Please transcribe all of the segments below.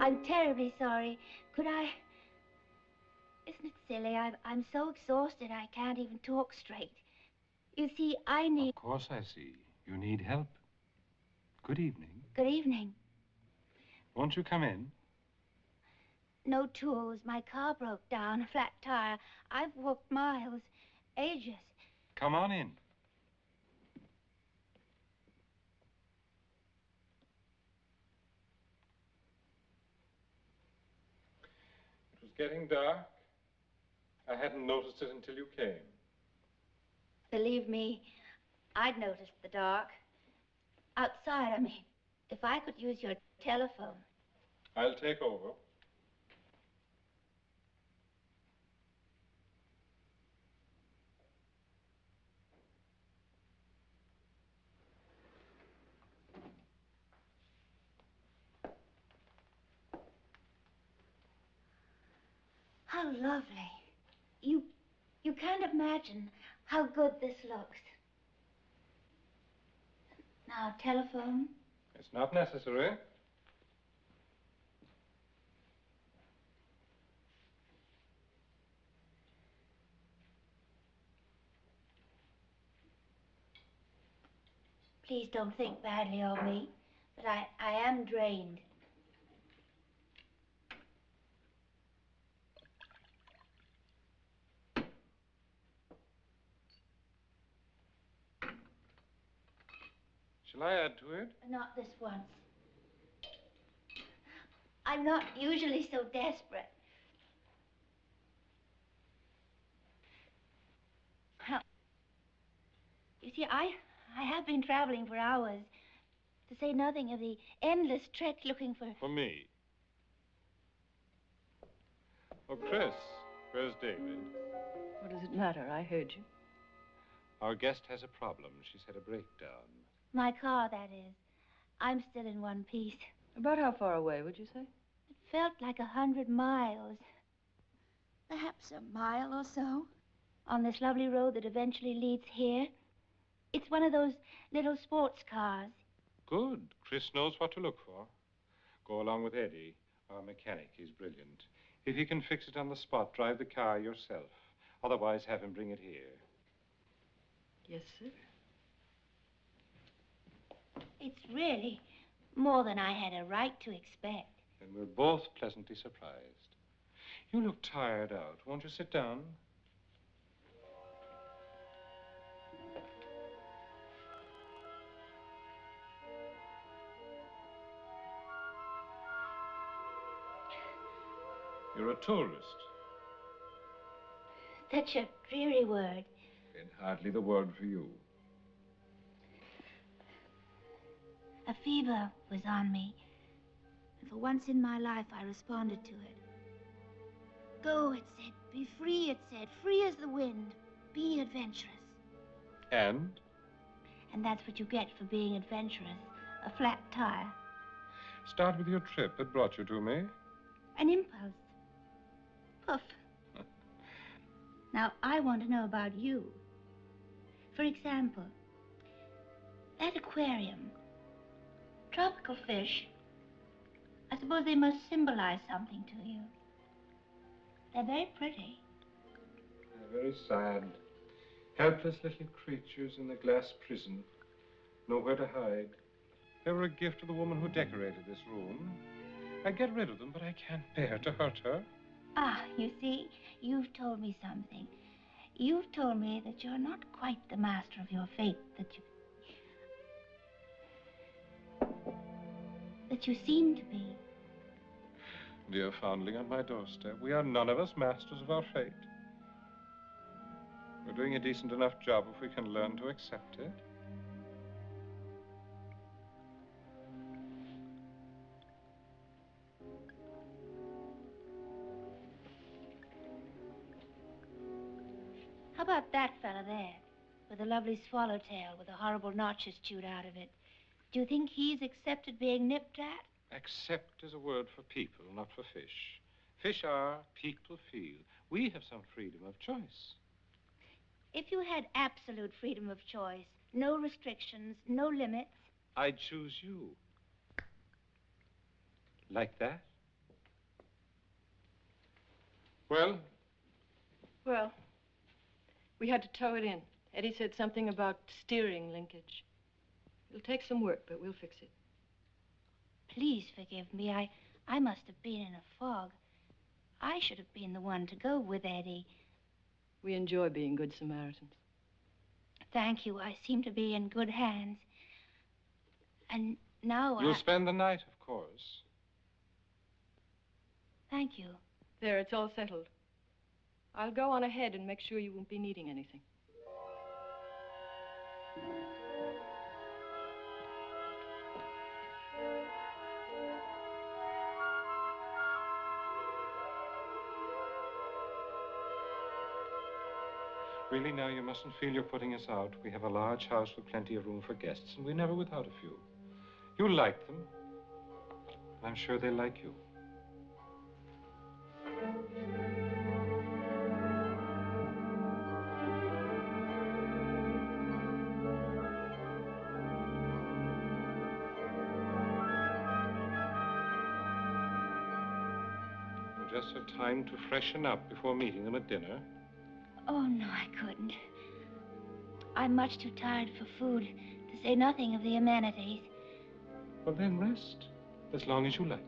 I'm terribly sorry. Could I... Isn't it silly? I'm so exhausted I can't even talk straight. You see, I need... Of course I see. You need help. Good evening. Good evening. Won't you come in? No tools. My car broke down, a flat tire. I've walked miles, ages. Come on in. It was getting dark. I hadn't noticed it until you came. Believe me, I'd noticed the dark. Outside, I mean. If I could use your telephone. I'll take over. How lovely. You can't imagine how good this looks. Now, telephone? It's not necessary. Please don't think badly of me, but I am drained. Shall I add to it? Not this once. I'm not usually so desperate. You see, I have been traveling for hours, to say nothing of the endless trek looking for... For me. Oh, Chris, where's David? What does it matter? I heard you. Our guest has a problem. She's had a breakdown. My car, that is. I'm still in one piece. About how far away, would you say? It felt like 100 miles. Perhaps a mile or so. On this lovely road that eventually leads here. It's one of those little sports cars. Good. Chris knows what to look for. Go along with Eddie, our mechanic. He's brilliant. If he can fix it on the spot, drive the car yourself. Otherwise, have him bring it here. Yes, sir. It's really more than I had a right to expect. Then we're both pleasantly surprised. You look tired out. Won't you sit down? You're a tourist. Such a dreary word. And hardly the word for you. A fever was on me. And for once in my life, I responded to it. Go, it said. Be free, it said. Free as the wind. Be adventurous. And? And that's what you get for being adventurous. A flat tire. Start with your trip that brought you to me. An impulse. Poof. Now, I want to know about you. For example, that aquarium. Tropical fish. I suppose they must symbolize something to you. They're very pretty. They're very sad. Helpless little creatures in a glass prison. Nowhere to hide. They were a gift to the woman who decorated this room. I'd get rid of them, but I can't bear to hurt her. Ah, you see, you've told me something. You've told me that you're not quite the master of your fate, that you seem to be. Dear foundling on my doorstep, we are none of us masters of our fate. We're doing a decent enough job if we can learn to accept it. How about that fella there, with a lovely swallowtail with the horrible notches chewed out of it? Do you think he's accepted being nipped at? Accept is a word for people, not for fish. Fish are, people feel. We have some freedom of choice. If you had absolute freedom of choice, no restrictions, no limits... I'd choose you. Like that? Well? Well, we had to tow it in. Eddie said something about steering linkage. It'll take some work, but we'll fix it. Please forgive me. I must have been in a fog. I should have been the one to go with Eddie. We enjoy being good Samaritans. Thank you. I seem to be in good hands. And now You'll spend the night, of course. Thank you. There, it's all settled. I'll go on ahead and make sure you won't be needing anything. Really, now, you mustn't feel you're putting us out. We have a large house with plenty of room for guests, and we're never without a few. You like them. I'm sure they like you. You'll just have time to freshen up before meeting them at dinner. Oh, no, I couldn't. I'm much too tired for food, to say nothing of the amenities. Well, then rest, as long as you like.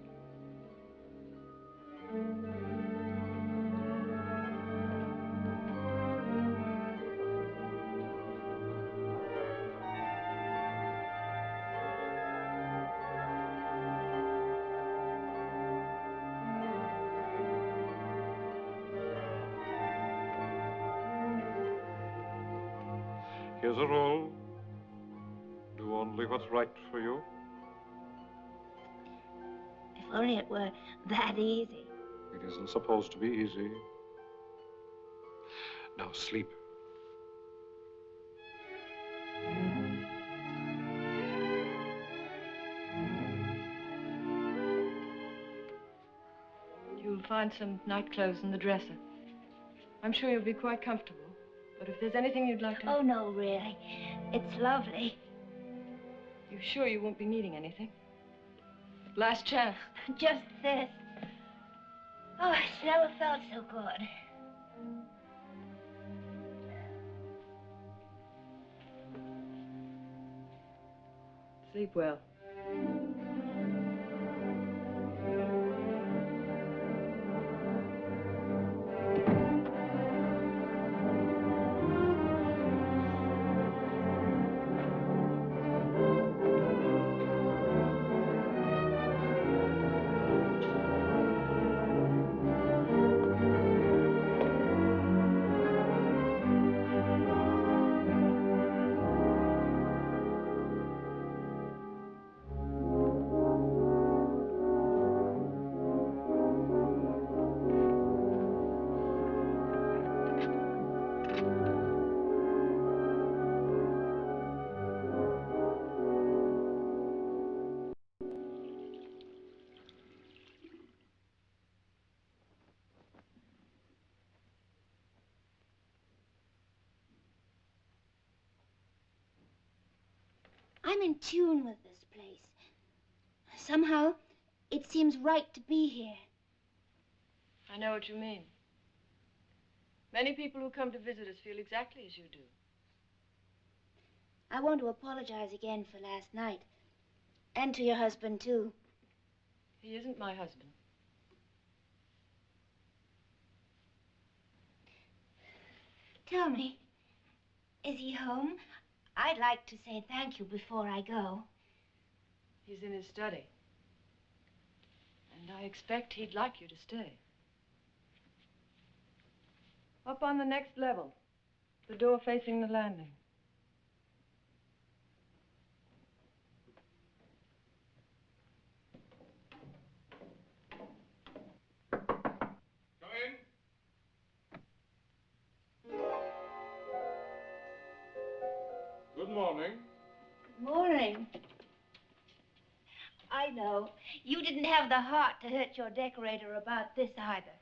Here's a roll. Do only what's right for you. If only it were that easy. It isn't supposed to be easy. Now sleep. You'll find some night clothes in the dresser. I'm sure you'll be quite comfortable. But if there's anything you'd like to... Oh, no, really. It's lovely. You sure you won't be needing anything? Last chance. Just this. Oh, it's never felt so good. Sleep well. I'm in tune with this place. Somehow, it seems right to be here. I know what you mean. Many people who come to visit us feel exactly as you do. I want to apologize again for last night. And to your husband, too. He isn't my husband. Tell me, is he home? I'd like to say thank you before I go. He's in his study. And I expect he'd like you to stay. Up on the next level. The door facing the landing. Come in. Good morning. Good morning. I know. You didn't have the heart to hurt your decorator about this either.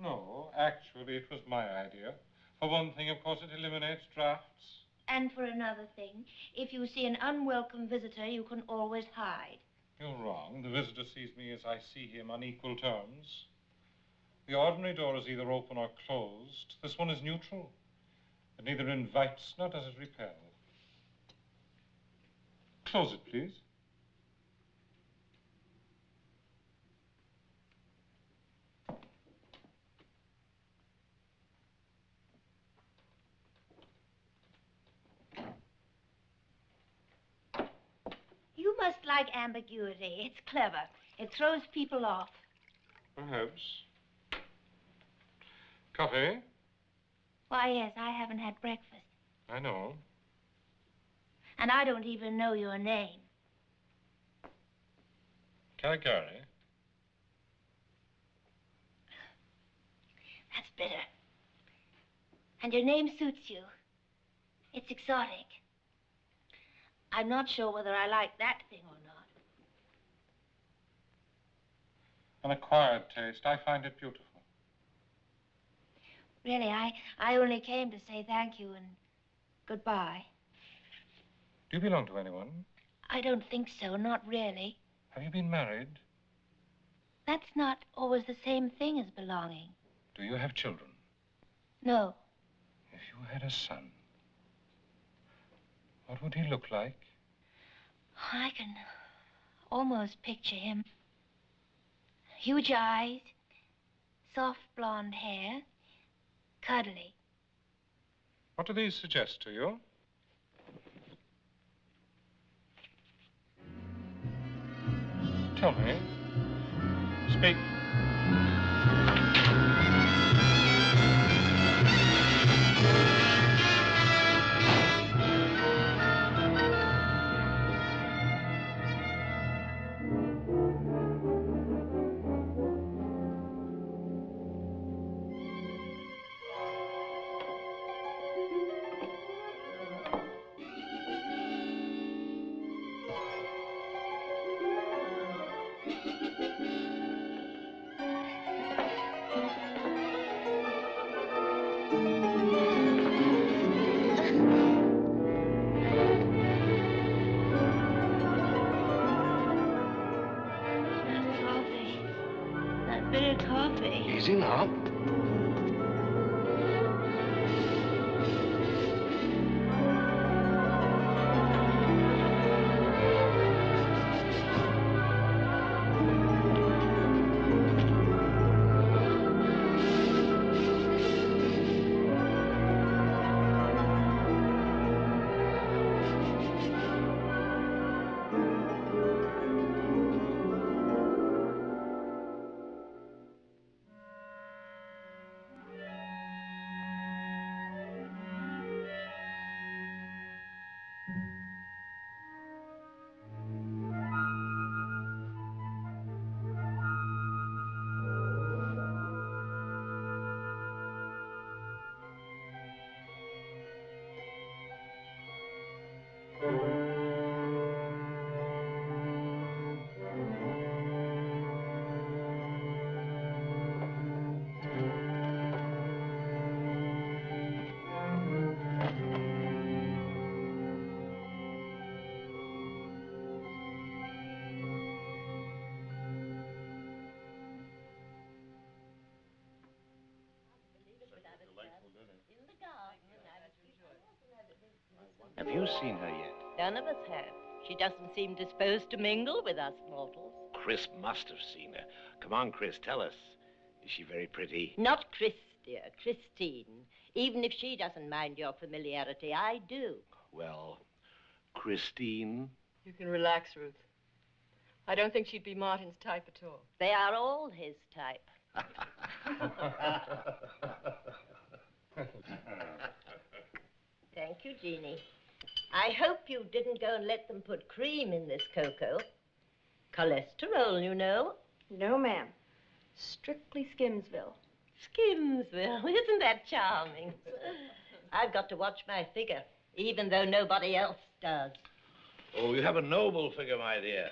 No, actually, it was my idea. For one thing, of course, it eliminates drafts. And for another thing, if you see an unwelcome visitor, you can always hide. You're wrong. The visitor sees me as I see him on equal terms. The ordinary door is either open or closed. This one is neutral. It neither invites nor does it repel. Close it, please. You must like ambiguity. It's clever. It throws people off. Perhaps. Coffee? Why, yes, I haven't had breakfast. I know. And I don't even know your name. Caligari. That's bitter. And your name suits you. It's exotic. I'm not sure whether I like that thing or not. An acquired taste. I find it beautiful. Really, I only came to say thank you and goodbye. Do you belong to anyone? I don't think so, not really. Have you been married? That's not always the same thing as belonging. Do you have children? No. If you had a son, what would he look like? I can almost picture him. Huge eyes, soft blonde hair, cuddly. What do these suggest to you? Tell me. Speak. Easy now. Have you seen her yet? None of us have. She doesn't seem disposed to mingle with us mortals. Chris must have seen her. Come on, Chris, tell us. Is she very pretty? Not Chris, dear. Christine. Even if she doesn't mind your familiarity, I do. Well, Christine? You can relax, Ruth. I don't think she'd be Martin's type at all. They are all his type. Thank you, Jeannie. I hope you didn't go and let them put cream in this cocoa. Cholesterol, you know. No, ma'am. Strictly Skimsville. Skimsville, isn't that charming? I've got to watch my figure, even though nobody else does. Oh, you have a noble figure, my dear.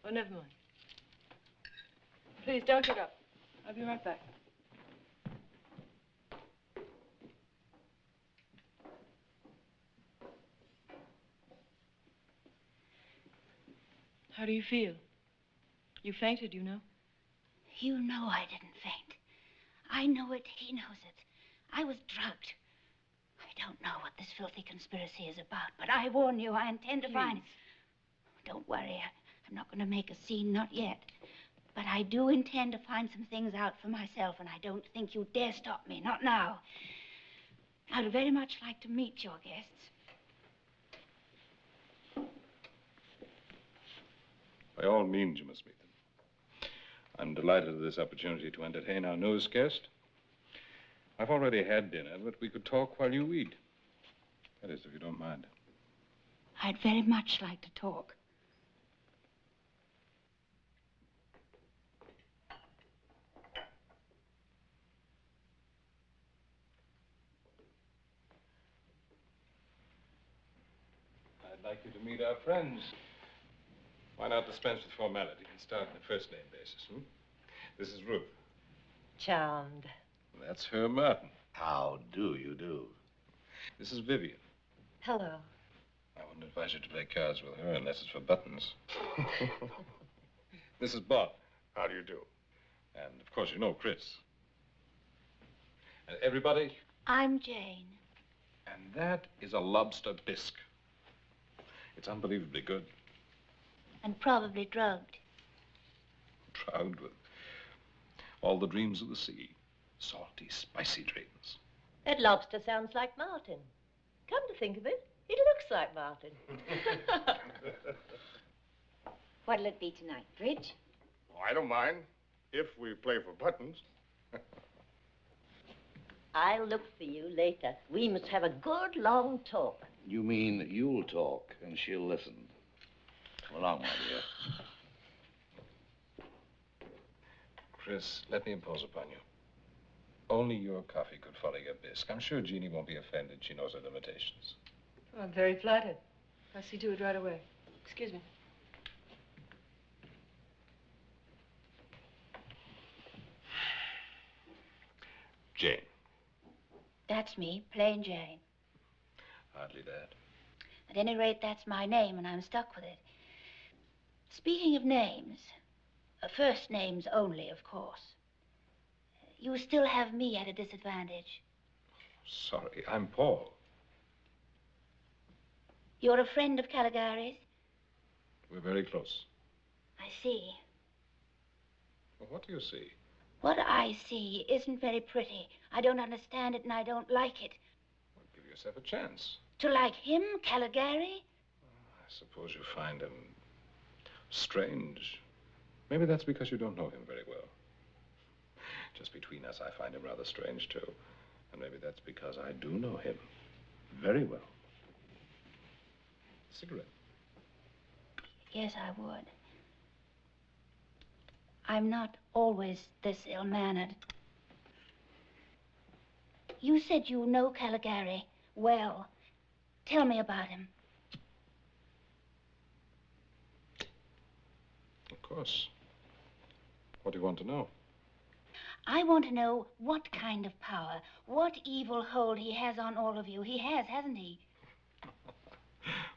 Oh, never mind. Please, don't get up. I'll be right back. How do you feel? You fainted, you know. You know I didn't faint. I know it. He knows it. I was drugged. I don't know what this filthy conspiracy is about, but I warn you, I intend to find it. Don't worry. I'm not going to make a scene, not yet. But I do intend to find some things out for myself, and I don't think you dare stop me. Not now. I'd very much like to meet your guests. By all means, you must meet them. I'm delighted at this opportunity to entertain our newest guest. I've already had dinner, but we could talk while you eat. That is, if you don't mind. I'd very much like to talk. I'd like you to meet our friends. Why not dispense with formality and start on a first-name basis, This is Ruth. Charmed. That's her Martin. How do you do? This is Vivian. Hello. I wouldn't advise you to play cards with her unless it's for buttons. This is Bob. How do you do? And, of course, you know Chris. And everybody? I'm Jane. And that is a lobster bisque. It's unbelievably good. And probably drugged. Drugged with all the dreams of the sea. Salty, spicy dreams. That lobster sounds like Martin. Come to think of it, it looks like Martin. What'll it be tonight? Bridge? Oh, I don't mind, if we play for buttons. I'll look for you later. We must have a good long talk. You mean you'll talk and she'll listen. Come along, my dear. Chris, let me impose upon you. Only your coffee could follow your bisque. I'm sure Jeannie won't be offended. She knows her limitations. Oh, I'm very flattered. I'll see to it right away. Excuse me. Jane. That's me, plain Jane. Hardly that. At any rate, that's my name, and I'm stuck with it. Speaking of names, first names only, of course. You still have me at a disadvantage. Sorry, I'm Paul. You're a friend of Caligari's? We're very close. I see. Well, what do you see? What I see isn't very pretty. I don't understand it, and I don't like it. Well, give yourself a chance. To like him, Caligari? I suppose you find him strange. Maybe that's because you don't know him very well. Just between us, I find him rather strange, too. And maybe that's because I do know him very well. Cigarette? Yes, I would. I'm not always this ill-mannered. You said you know Caligari well. Tell me about him. Of course. What do you want to know? I want to know what kind of power, what evil hold he has on all of you. He has, hasn't he?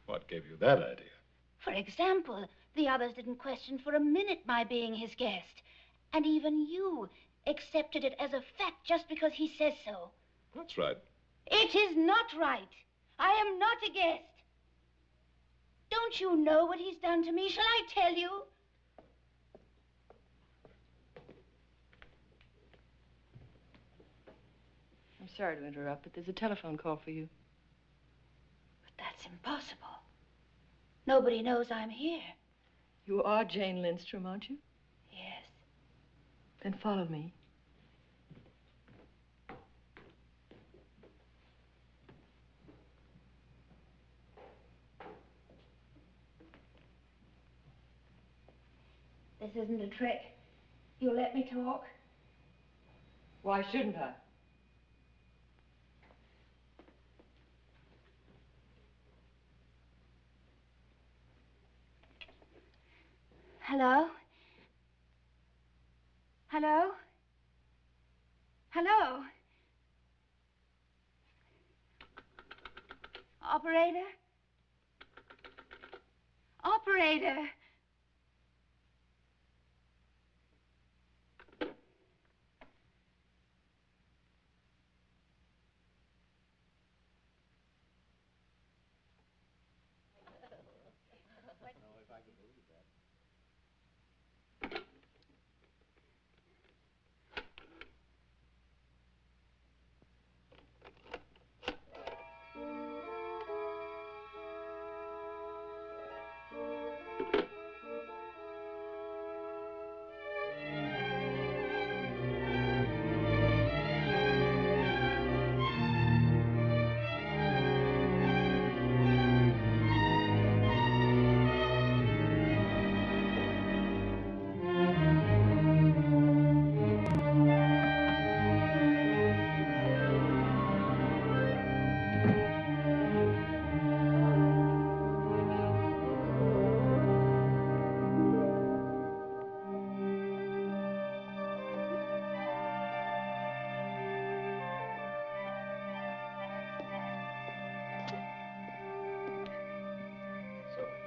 What gave you that idea? For example, the others didn't question for a minute my being his guest. And even you accepted it as a fact just because he says so. That's right. It is not right. I am not a guest. Don't you know what he's done to me? Shall I tell you? I'm sorry to interrupt, but there's a telephone call for you. But that's impossible. Nobody knows I'm here. You are Jane Lindstrom, aren't you? Yes. Then follow me. This isn't a trick. You'll let me talk? Why shouldn't I? Hello? Hello? Hello? Operator? Operator!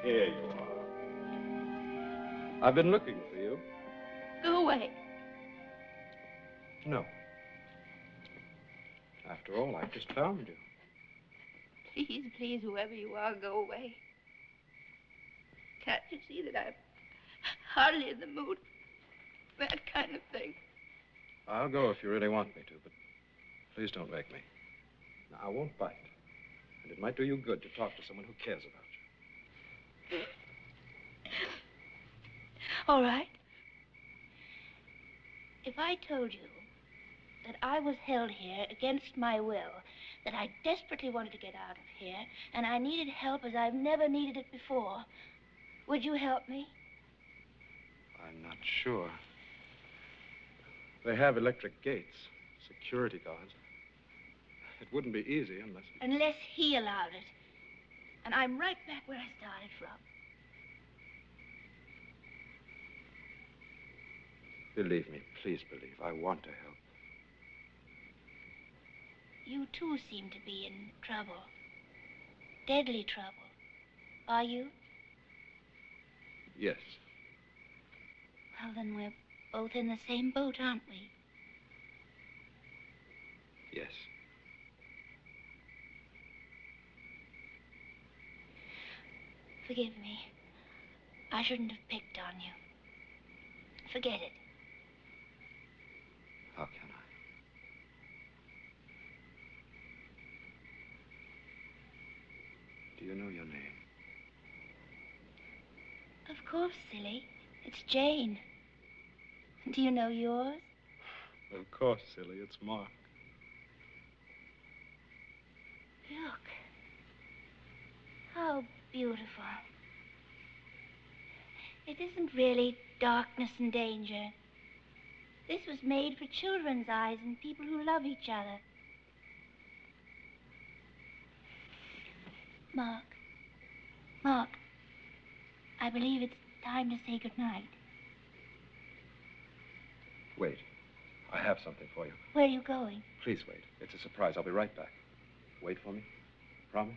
Here you are. I've been looking for you. Go away. No. After all, I just found you. Please, please, whoever you are, go away. Can't you see that I'm hardly in the mood for that kind of thing? I'll go if you really want me to, but please don't make me. Now, I won't bite. And it might do you good to talk to someone who cares about you. All right. If I told you that I was held here against my will, that I desperately wanted to get out of here, and I needed help as I've never needed it before, would you help me? I'm not sure. They have electric gates, security guards. It wouldn't be easy unless... Unless he allowed it. And I'm right back where I started from. Believe me, please believe. I want to help. You too seem to be in trouble. Deadly trouble. Are you? Yes. Well, then we're both in the same boat, aren't we? Yes. Forgive me. I shouldn't have picked on you. Forget it. How can I? Do you know your name? Of course, silly. It's Jane. Do you know yours? Of course, silly. It's Mark. Look. How beautiful. It isn't really darkness and danger. This was made for children's eyes and people who love each other. Mark, I believe it's time to say goodnight. Wait. I have something for you. Where are you going? Please wait. It's a surprise. I'll be right back. Wait for me. Promise?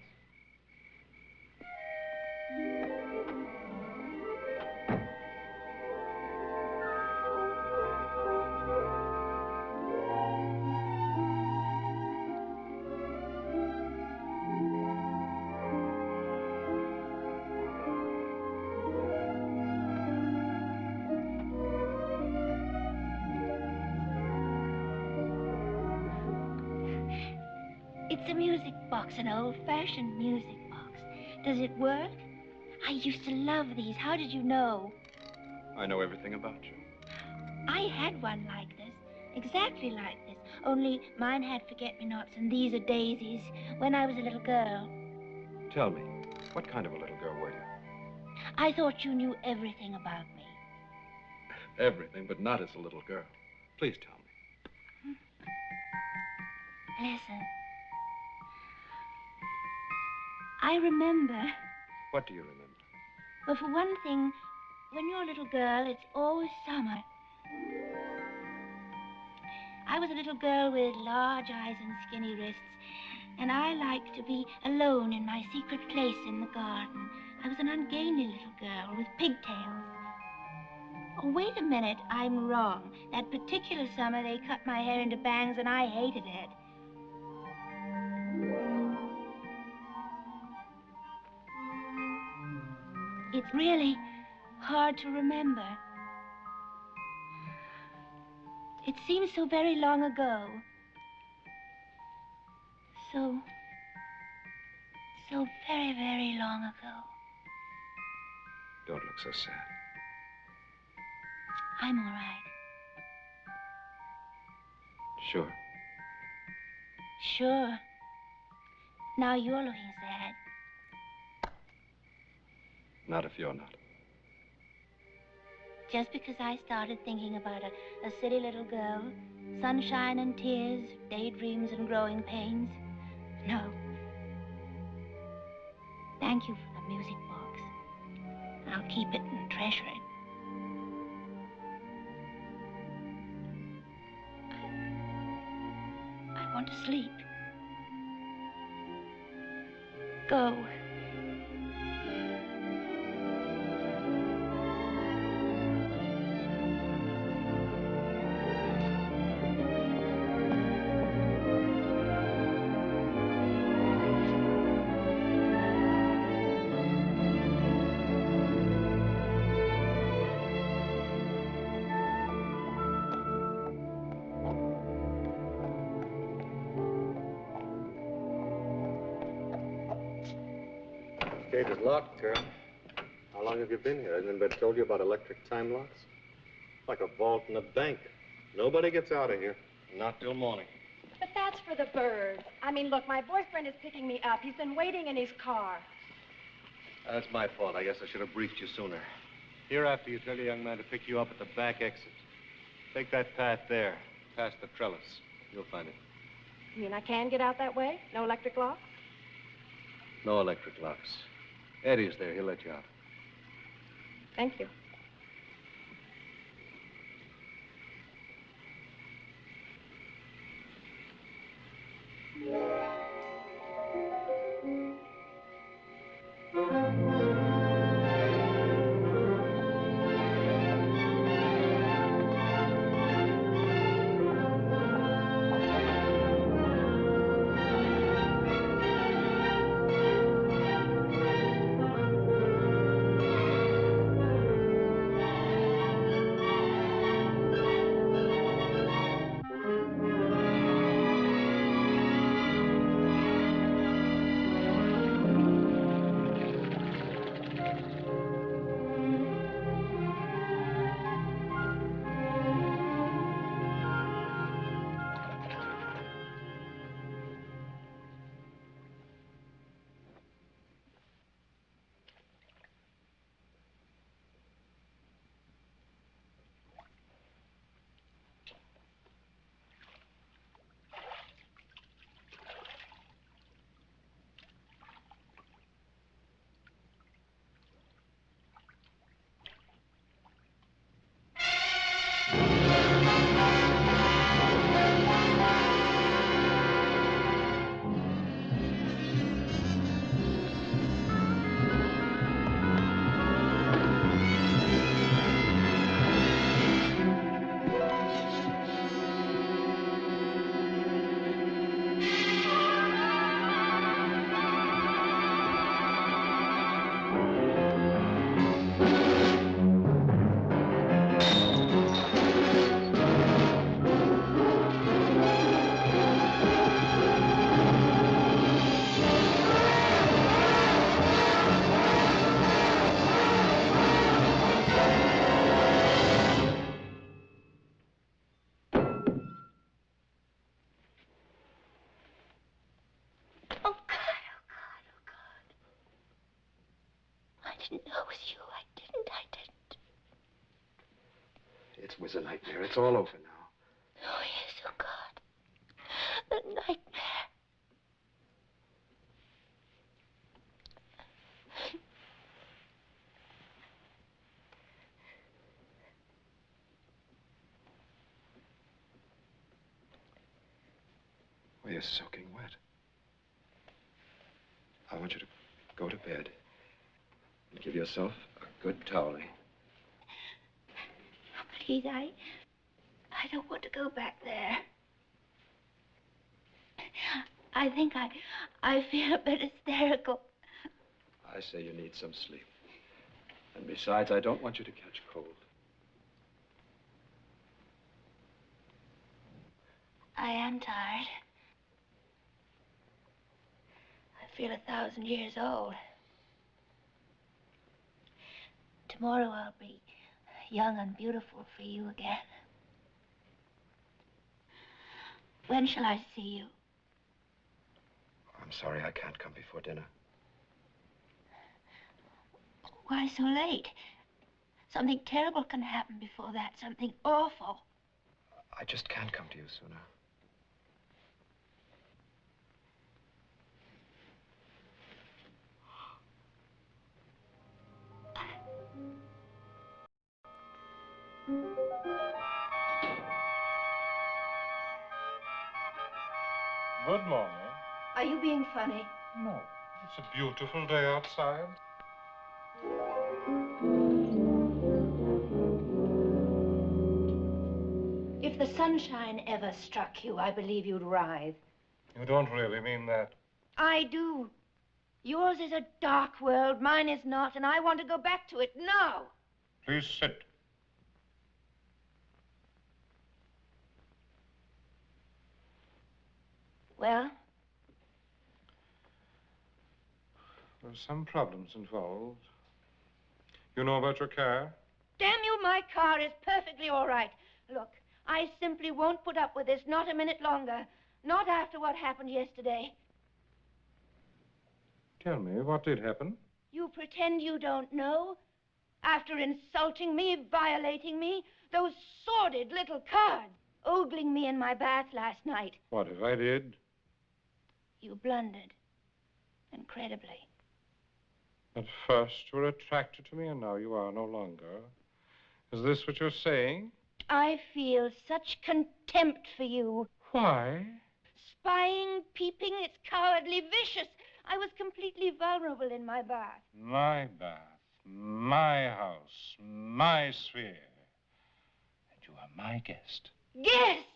It's a music box, an old-fashioned music box. Does it work? I used to love these. How did you know? I know everything about you. I had one like this, exactly like this, only mine had forget-me-nots and these are daisies, when I was a little girl. Tell me, what kind of a little girl were you? I thought you knew everything about me. Everything, but not as a little girl. Please tell me. Listen. I remember. What do you remember? Well, for one thing, when you're a little girl, it's always summer. I was a little girl with large eyes and skinny wrists, and I liked to be alone in my secret place in the garden. I was an ungainly little girl with pigtails. Oh, wait a minute, I'm wrong. That particular summer, they cut my hair into bangs, and I hated it. It's really hard to remember. It seems so very long ago. So very, very long ago. Don't look so sad. I'm all right. Sure. Sure. Now you're looking sad. Not if you're not. Just because I started thinking about a silly little girl, sunshine and tears, daydreams and growing pains. No. Thank you for the music box. I'll keep it and treasure it. I want to sleep. Gate is locked, Carol. How long have you been here? Hasn't anybody told you about electric time locks? It's like a vault in a bank. Nobody gets out of here. Not till morning. But that's for the birds. I mean, look, my boyfriend is picking me up. He's been waiting in his car. That's my fault. I guess I should have briefed you sooner. Hereafter, you tell your young man to pick you up at the back exit. Take that path there, past the trellis. You'll find it. You mean I can get out that way? No electric lock? No electric locks. Eddie's there. He'll let you out. Thank you. didn't know it was you. I didn't. It was a nightmare. It's all over now. Oh, yes, oh, God. A nightmare. Well, you're soaking wet. I want you to go to bed and give yourself a good toweling. Please, I don't want to go back there. I think I feel a bit hysterical. I say you need some sleep. And besides, I don't want you to catch cold. I am tired. I feel 1,000 years old. Tomorrow I'll be young and beautiful for you again. When shall I see you? I'm sorry I can't come before dinner. Why so late? Something terrible can happen before that, something awful. I just can't come to you sooner. Good morning. Are you being funny? No, it's a beautiful day outside. If the sunshine ever struck you, I believe you'd writhe. You don't really mean that. I do. Yours is a dark world, mine is not, and I want to go back to it now. Please sit. Well? There are some problems involved. You know about your car? Damn you, my car is perfectly all right. Look, I simply won't put up with this, not a minute longer. Not after what happened yesterday. Tell me, what did happen? You pretend you don't know? After insulting me, violating me, those sordid little cards, ogling me in my bath last night. What if I did? You blundered. Incredibly. At first you were attracted to me, and now you are no longer. Is this what you're saying? I feel such contempt for you. Why? Spying, peeping, it's cowardly, vicious. I was completely vulnerable in my bath. My bath, my house, my sphere. And you are my guest. Guest!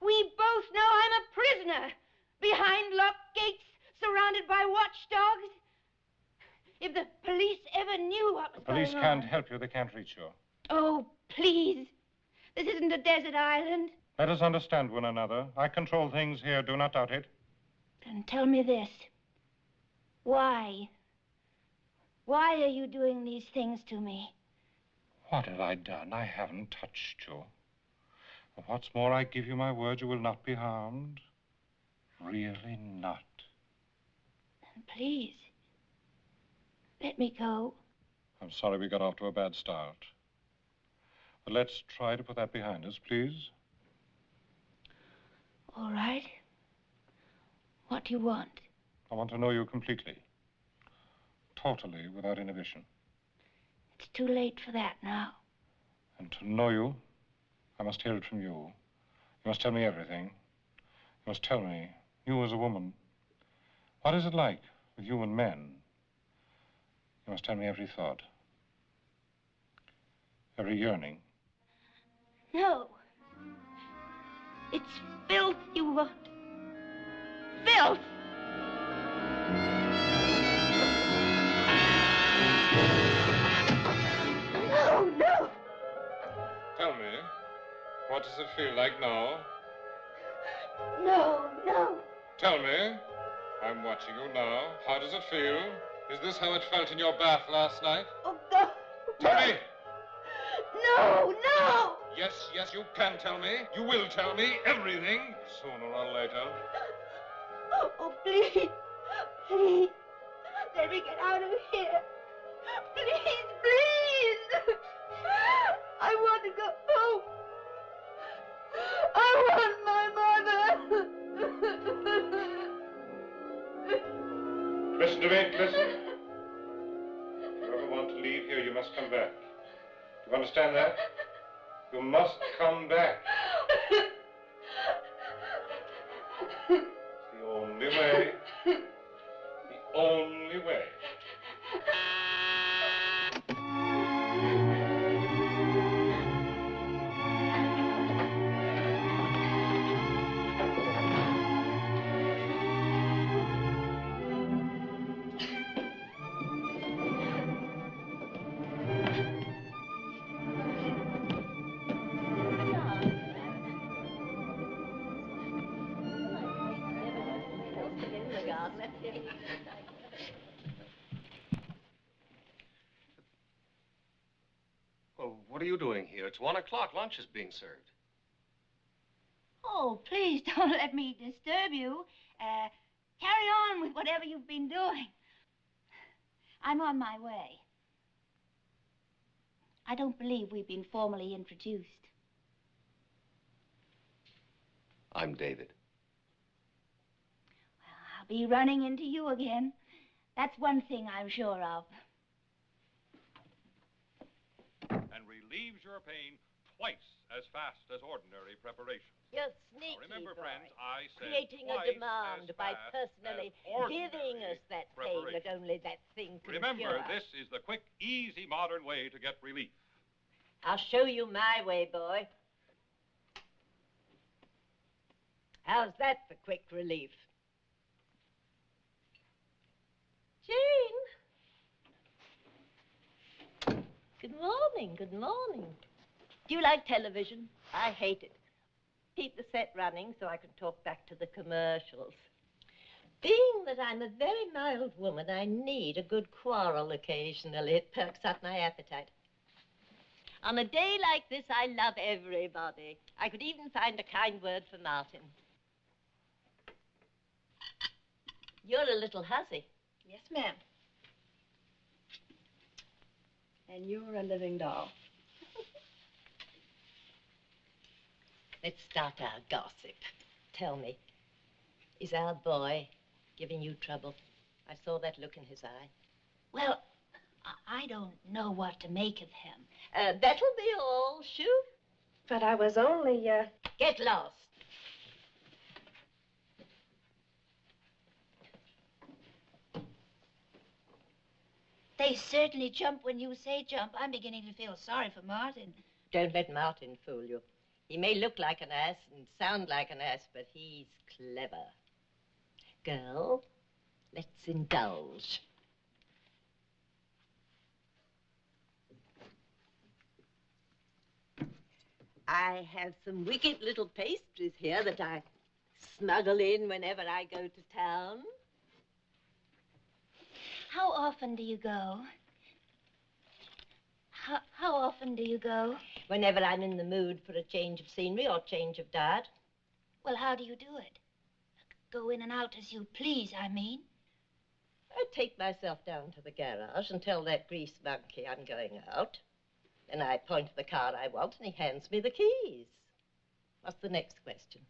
We both know I'm a prisoner. Behind locked gates, surrounded by watchdogs. If the police ever knew what was going on... The police can't help you. They can't reach you. Oh, please. This isn't a desert island. Let us understand one another. I control things here. Do not doubt it. Then tell me this. Why? Why are you doing these things to me? What have I done? I haven't touched you. What's more, I give you my word you will not be harmed. Really not. Then please, let me go. I'm sorry we got off to a bad start. But let's try to put that behind us, please. All right. What do you want? I want to know you completely. Totally, without inhibition. It's too late for that now. And to know you, I must hear it from you. You must tell me everything. You must tell me, you as a woman, what is it like with you and men? You must tell me every thought, every yearning. No. It's filth you want. Filth! No, no! Tell me, what does it feel like now? No, no. Tell me. I'm watching you now. How does it feel? Is this how it felt in your bath last night? Oh, God. Tell me! No, no! Yes, yes, you can tell me. You will tell me everything, sooner or later. Oh, please. Please. Let me get out of here. Please, please. I want to go home. I want my mother. Listen to me, listen. If you ever want to leave here, you must come back. Do you understand that? You must come back. It's the only way. The only way. Well, what are you doing here? It's 1 o'clock. Lunch is being served. Oh, please don't let me disturb you. Carry on with whatever you've been doing. I'm on my way. I don't believe we've been formally introduced. I'm David. Well, I'll be running into you again. That's one thing I'm sure of. And relieves your pain twice as fast as ordinary preparations. You're sneaky, Now remember, boy. friends, I said Creating twice a demand as by fast personally as ordinary giving us that pain that preparation. only that thing can Remember, cure. this is the quick, easy, modern way to get relief. I'll show you my way, boy. How's that for quick relief? Jane? Good morning, good morning. Do you like television? I hate it. Keep the set running so I can talk back to the commercials. Being being that I'm a very mild woman, I need a good quarrel occasionally. It perks up my appetite. On a day like this, I love everybody. I could even find a kind word for Martin. You're a little hussy. Yes, ma'am. And you're a living doll. Let's start our gossip. Tell me, is our boy giving you trouble? I saw that look in his eye. Well, I don't know what to make of him. That'll be all, Shoo. But I was only, Get lost. They certainly jump when you say jump. I'm beginning to feel sorry for Martin. Don't let Martin fool you. He may look like an ass and sound like an ass, but he's clever. Girl, let's indulge. I have some wicked little pastries here that I smuggle in whenever I go to town. How often do you go? How often do you go? Whenever I'm in the mood for a change of scenery or change of diet. Well, how do you do it? Go in and out as you please, I mean. I take myself down to the garage and tell that grease monkey I'm going out. Then I point to the car I want and he hands me the keys. What's the next question?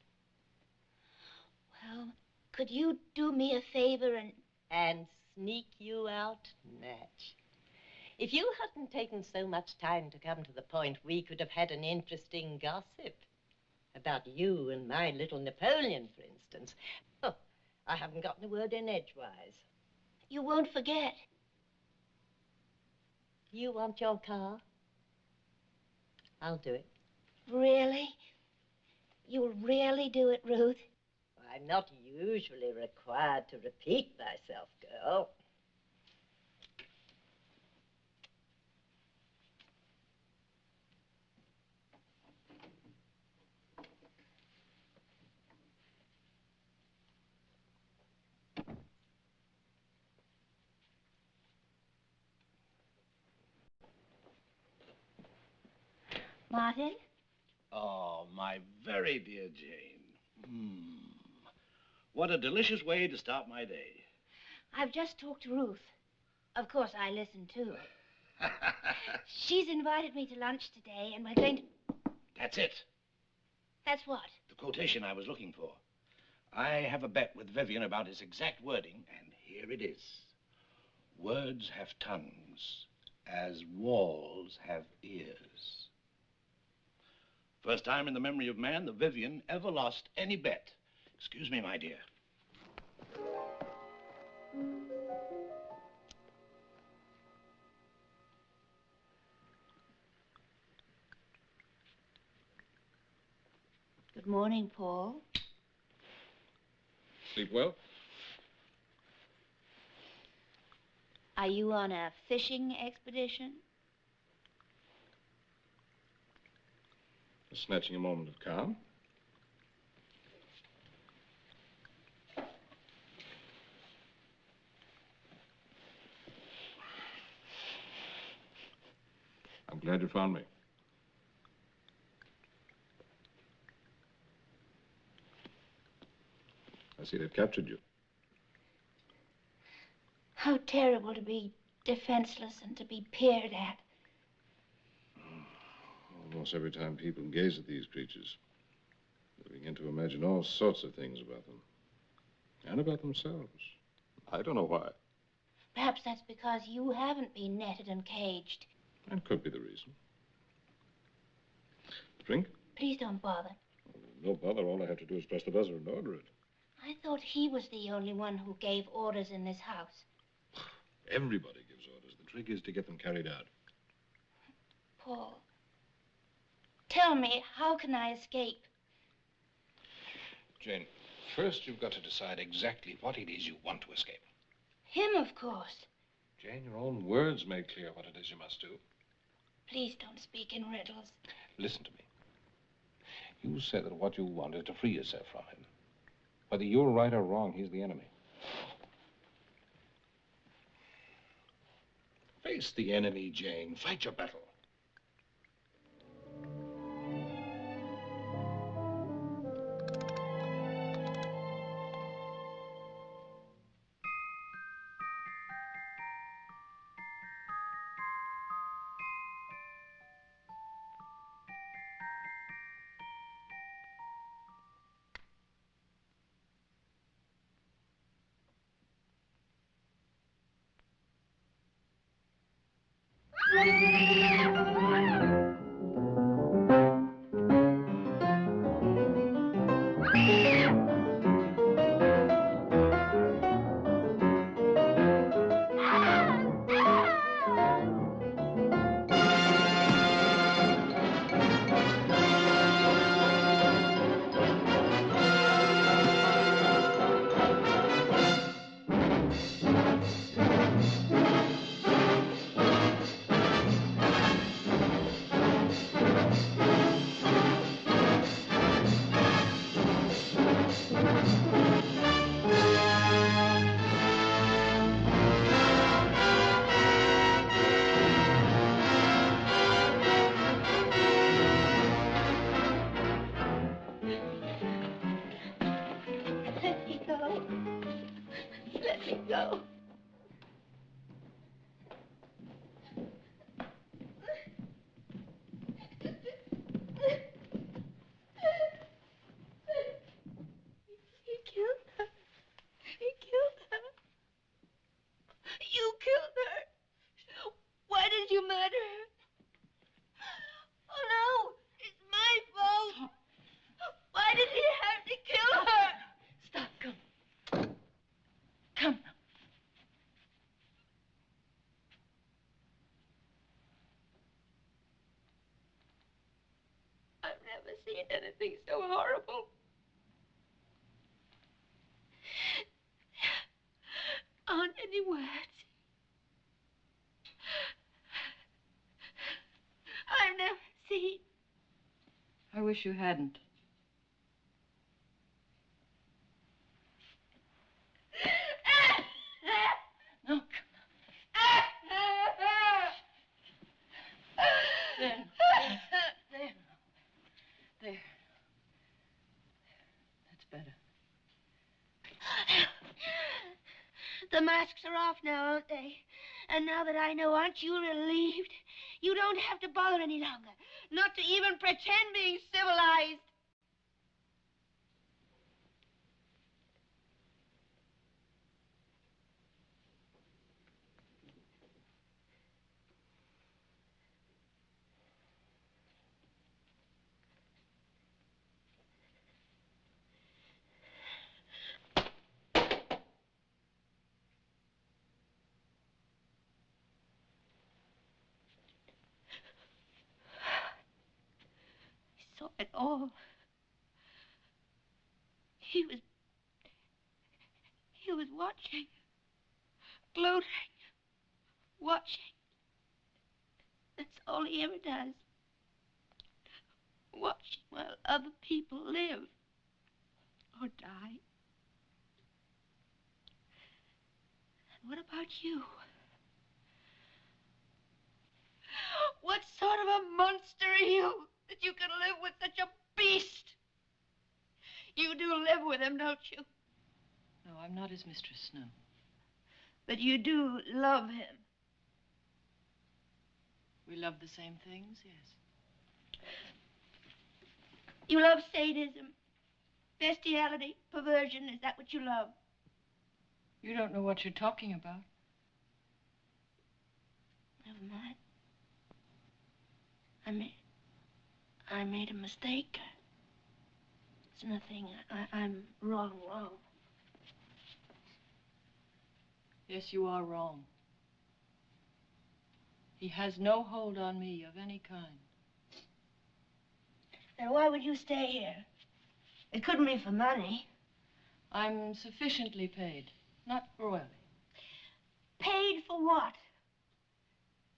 Well, could you do me a favor and sneak you out? Natch. If you hadn't taken so much time to come to the point, we could have had an interesting gossip about you and my little Napoleon, for instance. Oh, I haven't gotten a word in edgewise. You won't forget. You want your car? I'll do it. Really? You'll really do it, Ruth? I'm not usually required to repeat myself, girl. Martin? Oh, my very dear Jane. What a delicious way to start my day. I've just talked to Ruth. Of course, I listened too. She's invited me to lunch today, and we're going to... That's it. That's what? The quotation I was looking for. I have a bet with Vivian about its exact wording, and here it is. Words have tongues, as walls have ears. First time in the memory of man the Vivian ever lost any bet. Excuse me, my dear. Good morning, Paul. Sleep well? Are you on a fishing expedition? Snatching a moment of calm. I'm glad you found me. I see they've captured you. How terrible to be defenseless and to be peered at. Almost every time people gaze at these creatures, they begin to imagine all sorts of things about them. And about themselves. I don't know why. Perhaps that's because you haven't been netted and caged. That could be the reason. Drink? Please don't bother. No bother. All I have to do is press the buzzer and order it. I thought he was the only one who gave orders in this house. Everybody gives orders. The trick is to get them carried out. Paul, tell me, how can I escape? Jane, first you've got to decide exactly what it is you want to escape. Him, of course. Jane, your own words make clear what it is you must do. Please don't speak in riddles. Listen to me. You said that what you want is to free yourself from him. Whether you're right or wrong, he's the enemy. Face the enemy, Jane. Fight your battle. Seen anything so horrible. Aren't any words. I've never seen. I wish you hadn't. No. There. There. That's better. The masks are off now, aren't they? And now that I know, aren't you relieved? You don't have to bother any longer. Not to even pretend being civilized. Saw it all. He was watching, gloating, watching. That's all he ever does. Watching while other people live or die. And what about you? What sort of a monster are you that you can live with such a beast? You do live with him, don't you? No, I'm not his mistress, no. But you do love him. We love the same things, yes. You love sadism, bestiality, perversion. Is that what you love? You don't know what you're talking about. Never mind. I made a mistake. It's nothing. I'm wrong. Yes, you are wrong. He has no hold on me of any kind. Then why would you stay here? It couldn't be for money. I'm sufficiently paid, not royally. Paid for what?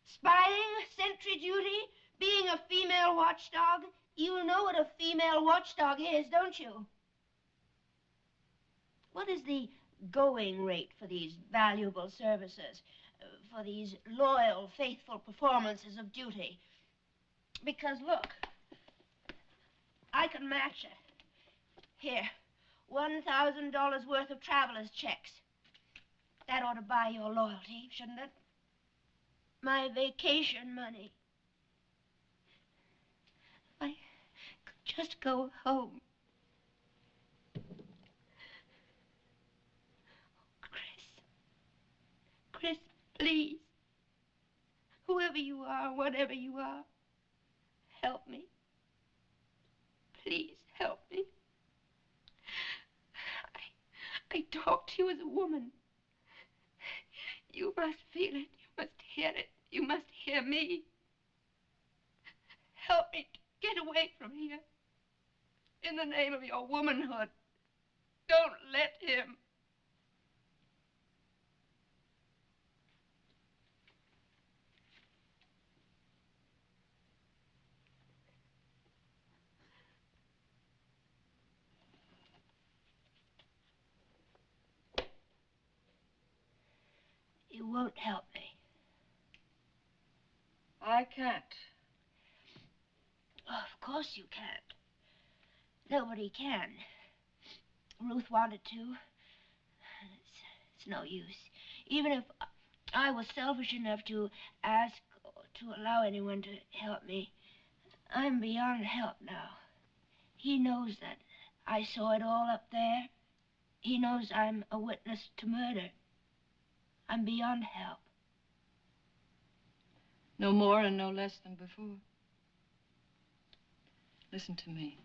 Spying, sentry duty, being a female watchdog? You know what a female watchdog is, don't you? What is the going rate for these valuable services? for these loyal, faithful performances of duty. Because, look, I can match it. Here, $1,000 worth of traveler's checks. That ought to buy your loyalty, shouldn't it? My vacation money. I could just go home. Chris, please. Whoever you are, whatever you are, help me. Please help me. I talk to you as a woman. You must feel it. You must hear it. You must hear me. Help me to get away from here. In the name of your womanhood. Don't let him. You won't help me. I can't. Oh, of course you can't. Nobody can. Ruth wanted to. It's no use. Even if I was selfish enough to ask or to allow anyone to help me, I'm beyond help now. He knows that I saw it all up there. He knows I'm a witness to murder. I'm beyond help. No more and no less than before. Listen to me.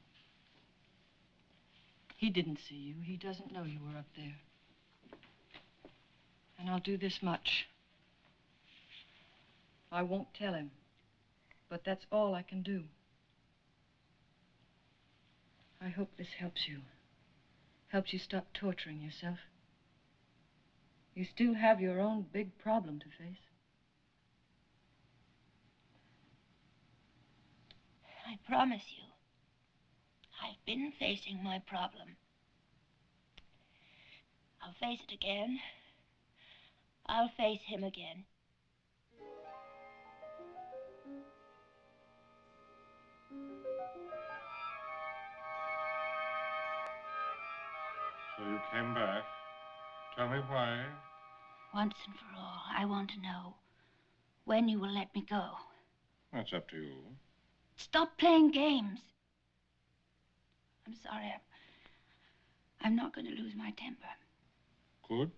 He didn't see you. He doesn't know you were up there. And I'll do this much. I won't tell him. But that's all I can do. I hope this helps you. Helps you stop torturing yourself. You still have your own big problem to face. I promise you, I've been facing my problem. I'll face it again. I'll face him again. So you came back. Tell me why. Once and for all, I want to know when you will let me go. That's up to you. Stop playing games. I'm sorry. I'm not going to lose my temper. Good.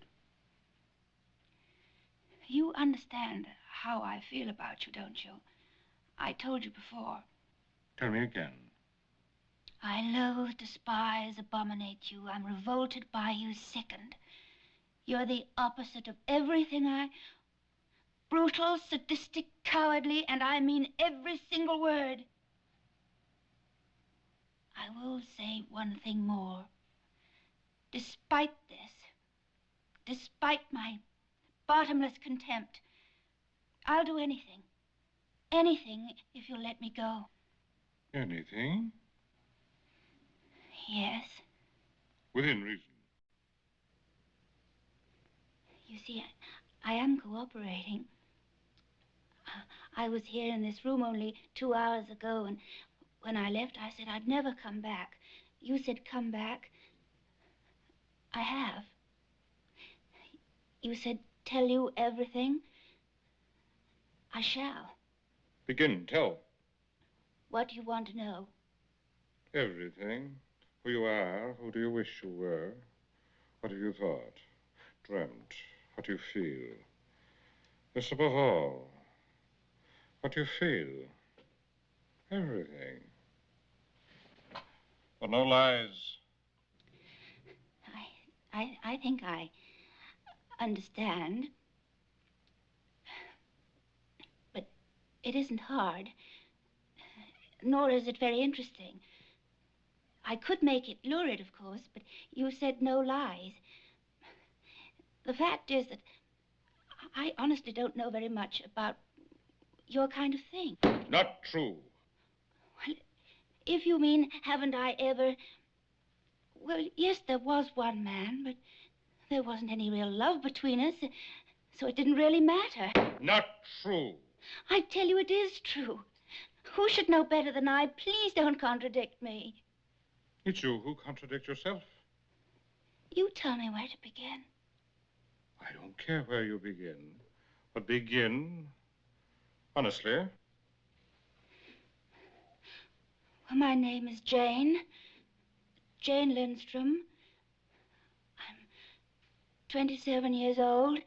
You understand how I feel about you, don't you? I told you before. Tell me again. I loathe, despise, abominate you. I'm revolted by you, sickened. You're the opposite of everything brutal, sadistic, cowardly, and I mean every single word. I will say one thing more. Despite this, despite my bottomless contempt, I'll do anything. Anything if you'll let me go. Anything? Yes. Within reason. You see, I am cooperating. I was here in this room only 2 hours ago, and when I left, I said I'd never come back. You said come back. I have. You said tell you everything. I shall. Begin, tell. What do you want to know? Everything. Who you are, who do you wish you were? What have you thought, dreamt? What do you feel? Yes, above all, what do you feel? Everything. But no lies. I think I understand. But it isn't hard, nor is it very interesting. I could make it lurid, of course, but you said no lies. The fact is that I honestly don't know very much about your kind of thing. Not true. Well, if you mean, haven't I ever... Well, yes, there was one man, but there wasn't any real love between us. So it didn't really matter. Not true. I tell you, it is true. Who should know better than I? Please don't contradict me. It's you who contradict yourself. You tell me where to begin. I don't care where you begin. But begin, honestly. Well, my name is Jane. Jane Lindstrom. I'm 27 years old.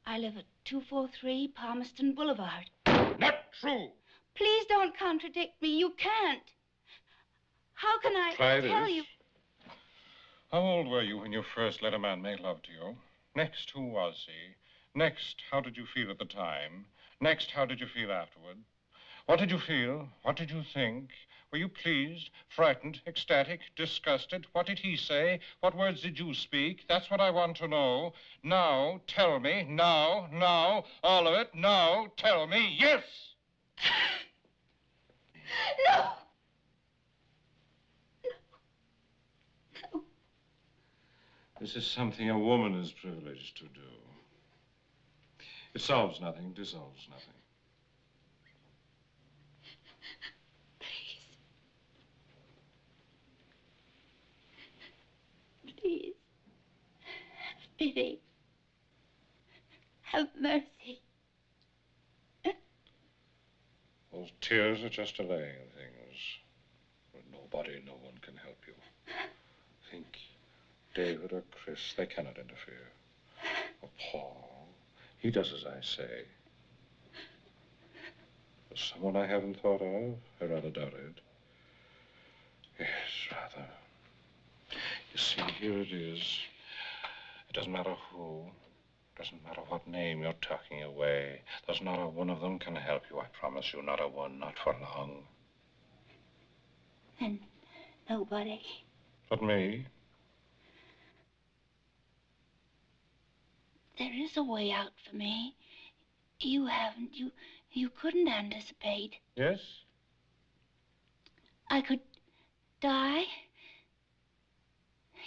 I live at 243 Palmerston Boulevard. Not true. Please don't contradict me. You can't. How can I tell you? How old were you when you first let a man make love to you? Next, who was he? Next, how did you feel at the time? Next, how did you feel afterward? What did you feel? What did you think? Were you pleased, frightened, ecstatic, disgusted? What did he say? What words did you speak? That's what I want to know. Now, tell me. Now, all of it. Now, tell me. Yes! No! This is something a woman is privileged to do. It solves nothing, dissolves nothing. Please. Have pity. Have mercy. Those tears are just delaying things. With nobody, no one can help you. Think David or Chris, they cannot interfere. Or Paul, he does as I say. But someone I haven't thought of, I rather doubted. Yes, rather. You see, here it is. It doesn't matter who. It doesn't matter what name you're tucking away. There's not a one of them can help you, I promise you. Not a one, not for long. And nobody. But me? There is a way out for me. You haven't. You couldn't anticipate. Yes? I could die.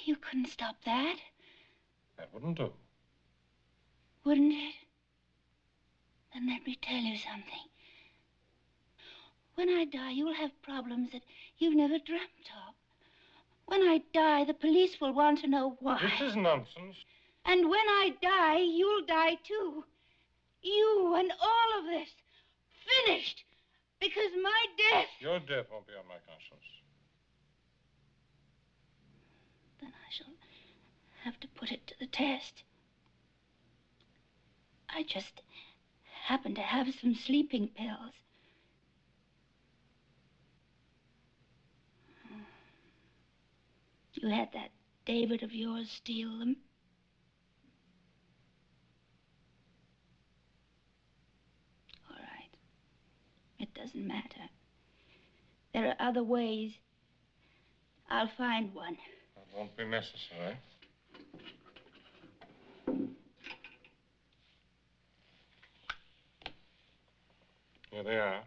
You couldn't stop that. That wouldn't do. Wouldn't it? Then let me tell you something. When I die, you'll have problems that you've never dreamt of. When I die, the police will want to know why. This is nonsense. And when I die, you'll die too. You and all of this. Finished. Because my death... Your death won't be on my conscience. Then I shall have to put it to the test. I just happen to have some sleeping pills. You had that David of yours steal them? All right. It doesn't matter. There are other ways. I'll find one. That won't be necessary. Here they are.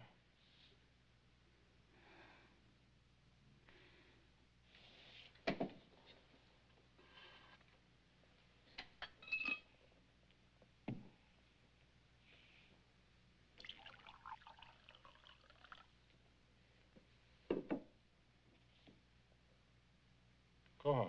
Go on.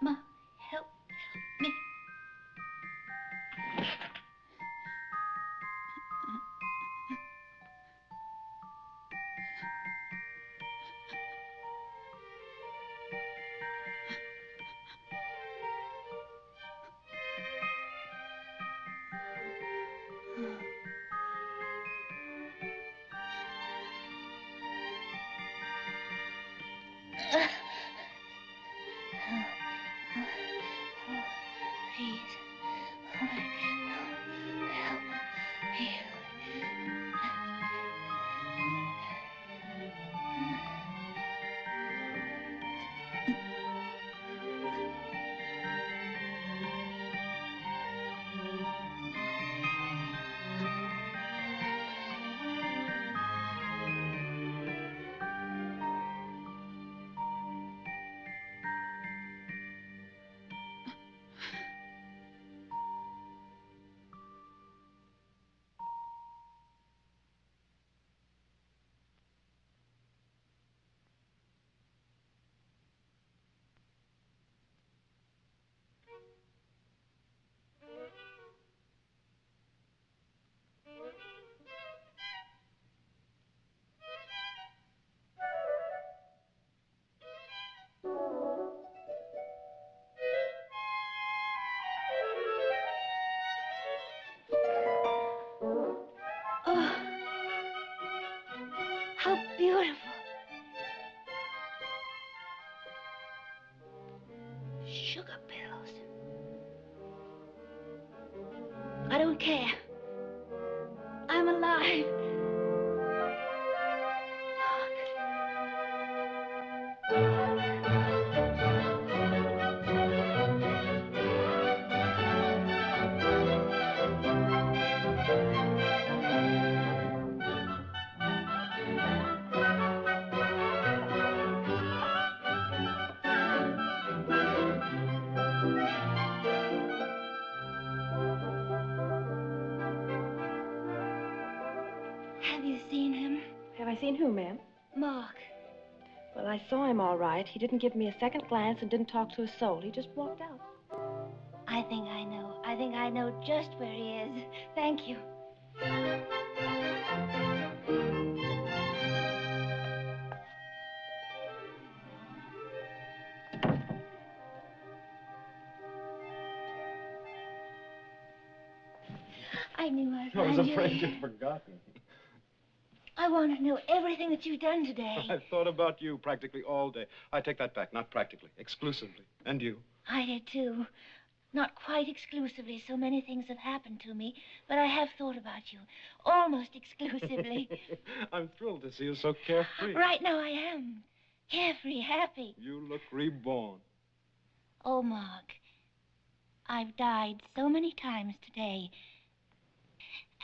Ma, help me. Please, help me. Oh, how beautiful. Sugar pills. I don't care. I'm alive. Have you seen him? Have I seen who, ma'am? Mark. Well, I saw him all right. He didn't give me a second glance and didn't talk to a soul. He just walked out. I think I know. I think I know just where he is. Thank you. I knew I'd I was find afraid you. you'd forgotten. I want to know everything that you've done today. I've thought about you practically all day. I take that back. Not practically. Exclusively. And you. I did too. Not quite exclusively. So many things have happened to me. But I have thought about you. Almost exclusively. I'm thrilled to see you so carefree. Right now I am. Carefree, happy. You look reborn. Oh, Mark. I've died so many times today.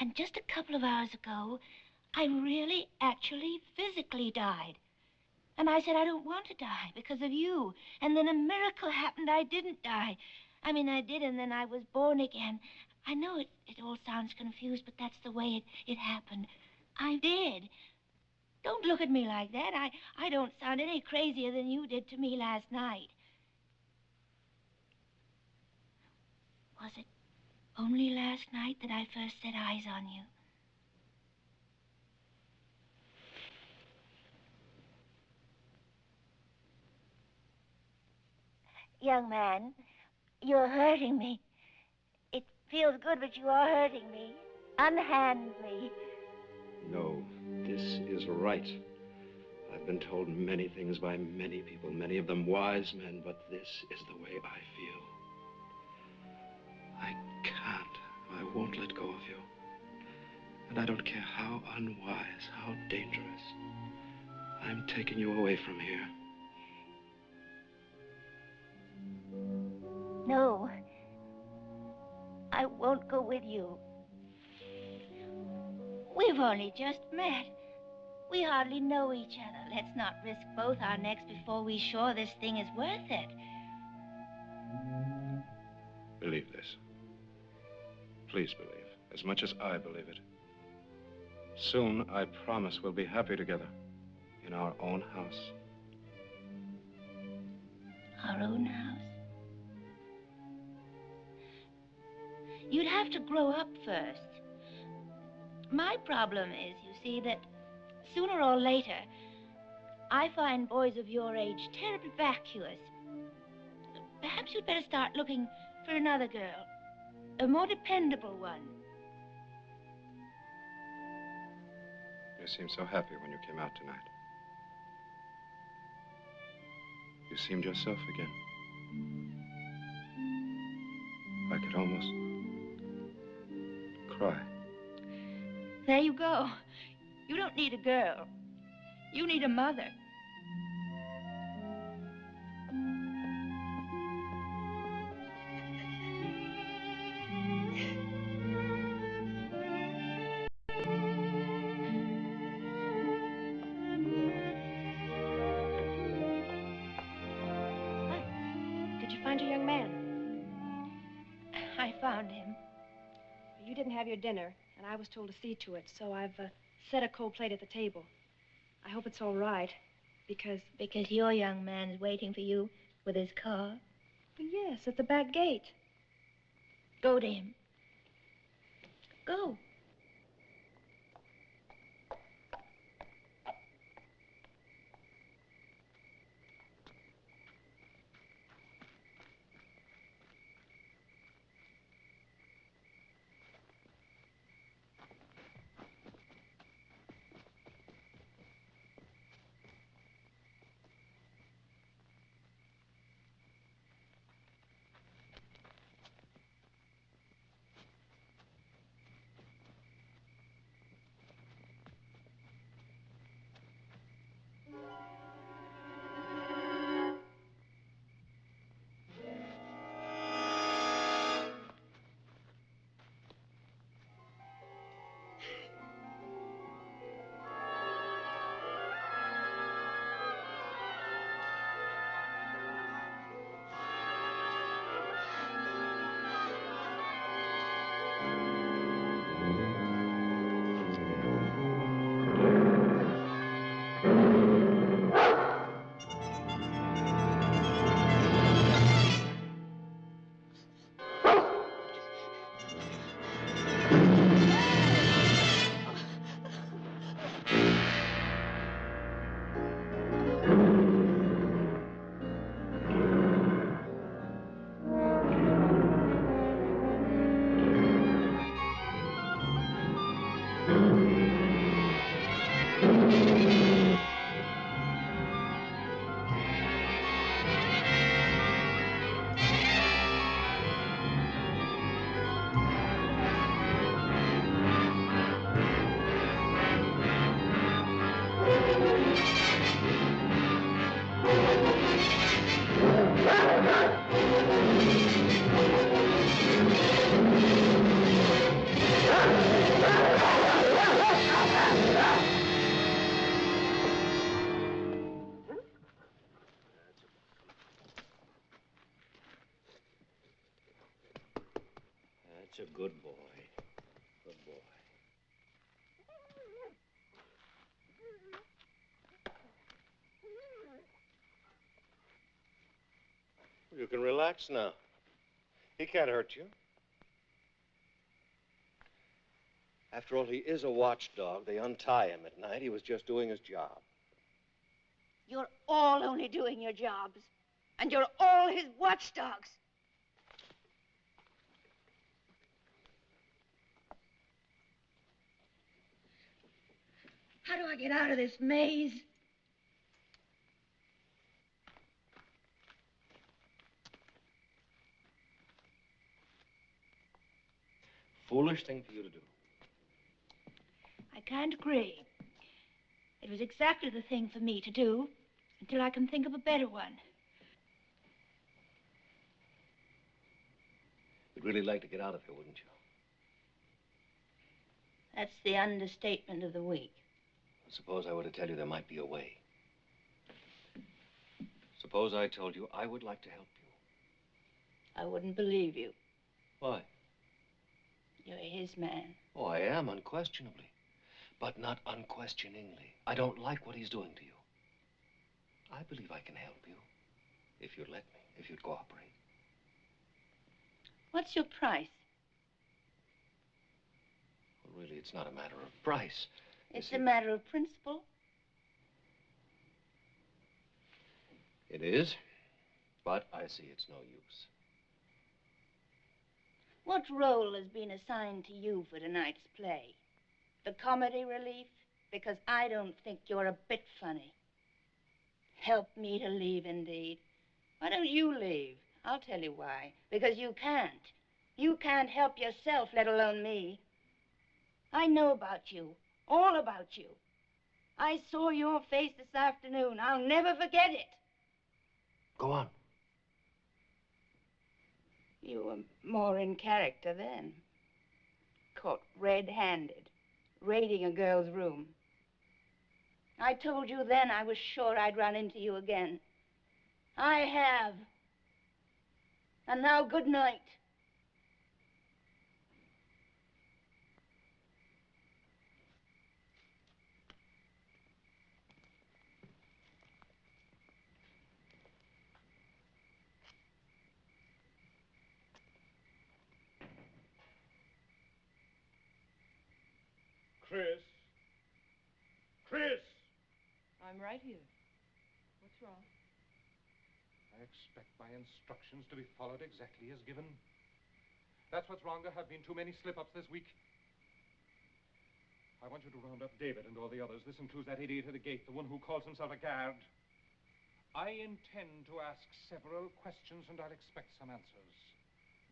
And just a couple of hours ago, I really, actually, physically died. And I said I don't want to die because of you. And then a miracle happened. I didn't die. I mean, I did, and then I was born again. I know it all sounds confused, but that's the way it happened. I did. Don't look at me like that. I don't sound any crazier than you did to me last night. Was it only last night that I first set eyes on you? Young man, you're hurting me. It feels good, but you are hurting me. Unhand me. No, this is right. I've been told many things by many people, many of them wise men, but this is the way I feel. I can't. I won't let go of you. And I don't care how unwise, how dangerous. I'm taking you away from here. No. I won't go with you. We've only just met. We hardly know each other. Let's not risk both our necks before we're sure this thing is worth it. Believe this. Please believe, as much as I believe it. Soon, I promise we'll be happy together in our own house. Our own house? You'd have to grow up first. My problem is, you see, that sooner or later, I find boys of your age terribly vacuous. Perhaps you'd better start looking for another girl, a more dependable one. You seemed so happy when you came out tonight. You seemed yourself again. I could almost cry. There you go. You don't need a girl. You need a mother. Did you find your young man? I found him. You didn't have your dinner, and I was told to see to it, so I've set a cold plate at the table. I hope it's all right, because... Because your young man's waiting for you with his car? Well, yes, at the back gate. Go to him. Go. That's a good boy. Good boy. You can relax now. He can't hurt you. After all, he is a watchdog. They untie him at night. He was just doing his job. You're all only doing your jobs. And you're all his watchdogs. How do I get out of this maze? Foolish thing for you to do. I can't agree. It was exactly the thing for me to do until I can think of a better one. You'd really like to get out of here, wouldn't you? That's the understatement of the week. Suppose I were to tell you there might be a way. Suppose I told you I would like to help you. I wouldn't believe you. Why? You're his man. Oh, I am, unquestionably. But not unquestioningly. I don't like what he's doing to you. I believe I can help you. If you'd let me, if you'd cooperate. What's your price? Really, it's not a matter of price. It's a matter of principle. It is, but I see it's no use. What role has been assigned to you for tonight's play? The comedy relief? Because I don't think you're a bit funny. Help me to leave, indeed. Why don't you leave? I'll tell you why. Because you can't. You can't help yourself, let alone me. I know about you. All about you. I saw your face this afternoon. I'll never forget it. Go on. You were more in character then. Caught red-handed, raiding a girl's room. I told you then I was sure I'd run into you again. I have. And now, good night. Chris? Chris! I'm right here. What's wrong? I expect my instructions to be followed exactly as given. That's what's wrong. There have been too many slip-ups this week. I want you to round up David and all the others. This includes that idiot at the gate, the one who calls himself a guard. I intend to ask several questions, and I'll expect some answers.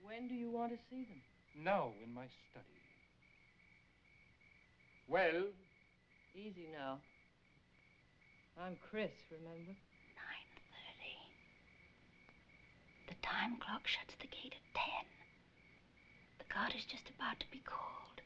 When do you want to see them? Now, in my study. Well? Easy now. I'm Chris, remember? 9:30. The time clock shuts the gate at 10. The guard is just about to be called.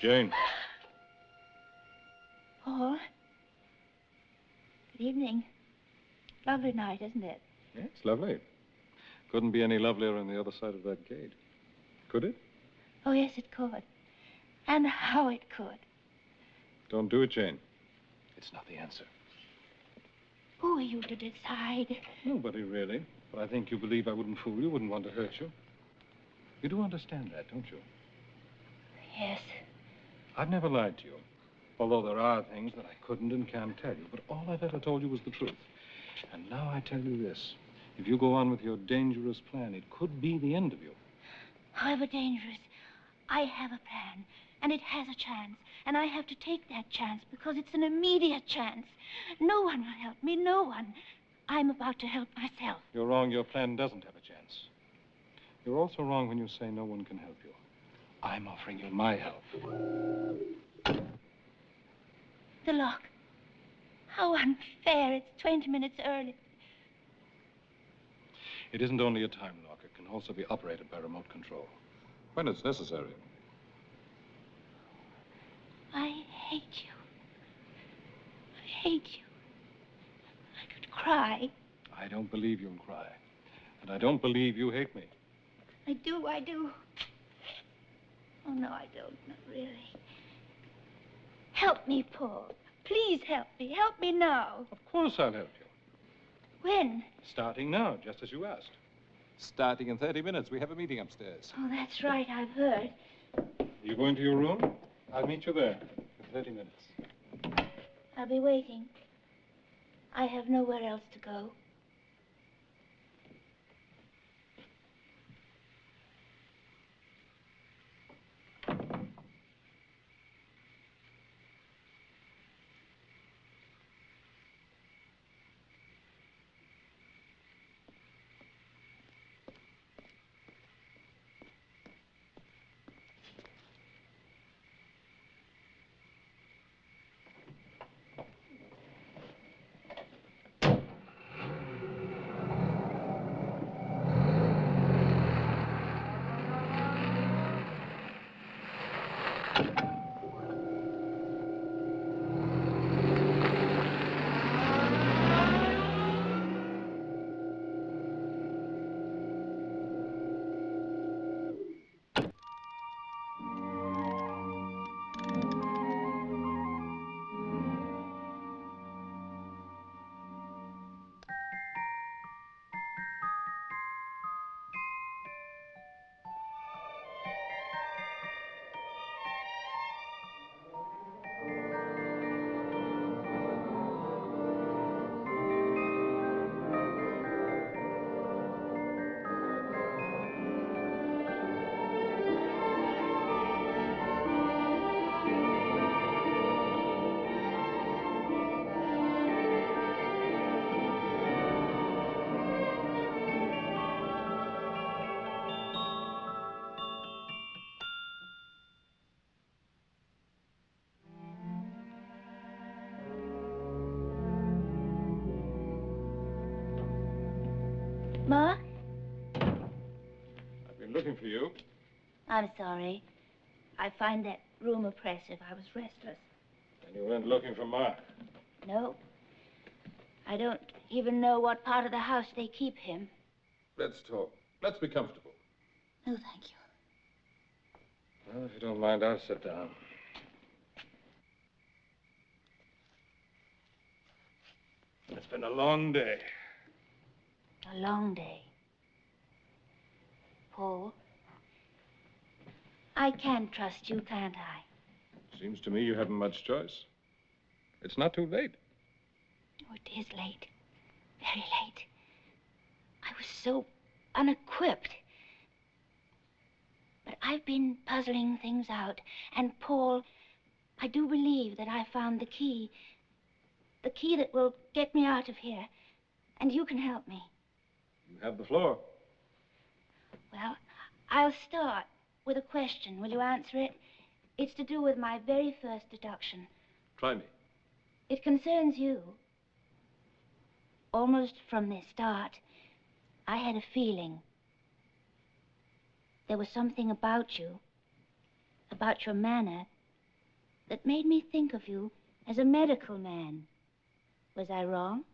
Jane. Paul. Good evening. Lovely night, isn't it? Yeah, it's lovely. Couldn't be any lovelier on the other side of that gate. Could it? Oh, yes, it could. And how it could. Don't do it, Jane. It's not the answer. Who are you to decide? Nobody, really. But I think you believe I wouldn't fool you, wouldn't want to hurt you. You do understand that, don't you? Yes. I've never lied to you. Although there are things that I couldn't and can't tell you. But all I've ever told you was the truth. And now I tell you this. If you go on with your dangerous plan, it could be the end of you. However dangerous, I have a plan. And it has a chance. And I have to take that chance because it's an immediate chance. No one will help me. No one. I'm about to help myself. You're wrong. Your plan doesn't have a chance. You're also wrong when you say no one can help you. I'm offering you my help. The lock. How unfair. It's 20 minutes early. It isn't only a time lock. It can also be operated by remote control. When it's necessary. I hate you. I hate you. I could cry. I don't believe you'll cry. And I don't believe you hate me. I do. Oh, no, I don't. Not really. Help me, Paul. please help me. Help me now. Of course I'll help you. When? Starting now, just as you asked. Starting in 30 minutes. We have a meeting upstairs. Oh, that's right. I've heard. You going to your room? I'll meet you there in 30 minutes. I'll be waiting. I have nowhere else to go. Ma? I've been looking for you. I'm sorry. I find that room oppressive. I was restless. And you went looking for Mark. No. I don't even know what part of the house they keep him. Let's talk. Let's be comfortable. No, thank you. Well, if you don't mind, I'll sit down. It's been a long day. A long day. Paul, I can trust you, can't I? Seems to me you haven't much choice. It's not too late. Oh, it is late. Very late. I was so unequipped. But I've been puzzling things out. And, Paul, I do believe that I found the key. The key that will get me out of here. And you can help me. You have the floor. Well, I'll start with a question. Will you answer it? It's to do with my very first deduction. Try me. It concerns you. Almost from the start, I had a feeling. There was something about you, about your manner, that made me think of you as a medical man. Was I wrong?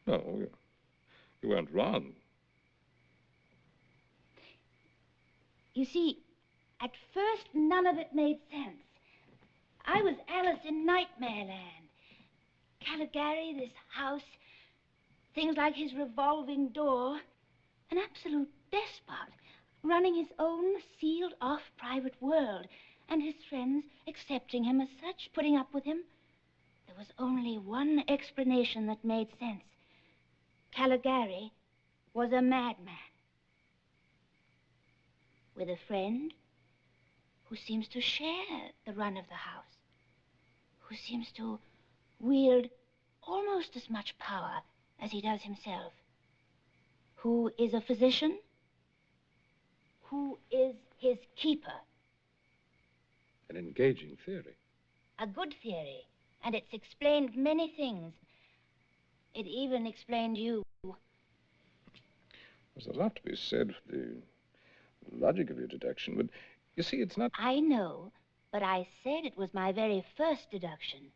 No, you weren't wrong. You see, at first, none of it made sense. I was Alice in Nightmare Land. Caligari, this house, things like his revolving door, an absolute despot, running his own sealed-off private world, and his friends accepting him as such, putting up with him. There was only one explanation that made sense. Caligari was a madman. With a friend who seems to share the run of the house, who seems to wield almost as much power as he does himself, who is a physician, who is his keeper. An engaging theory. A good theory, and it's explained many things. It even explained you. There's a lot to be said for the logic of your deduction, but you see, it's not... I know, but I said it was my very first deduction.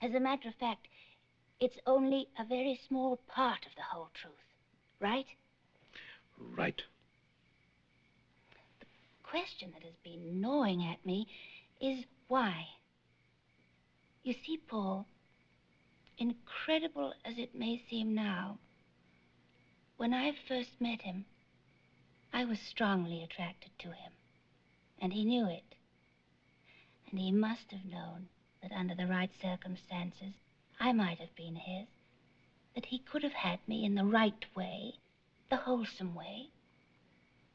As a matter of fact, it's only a very small part of the whole truth, right? Right. The question that has been gnawing at me is why? You see, Paul, incredible as it may seem now, when I first met him, I was strongly attracted to him, and he knew it. And he must have known that under the right circumstances, I might have been his, that he could have had me in the right way, the wholesome way.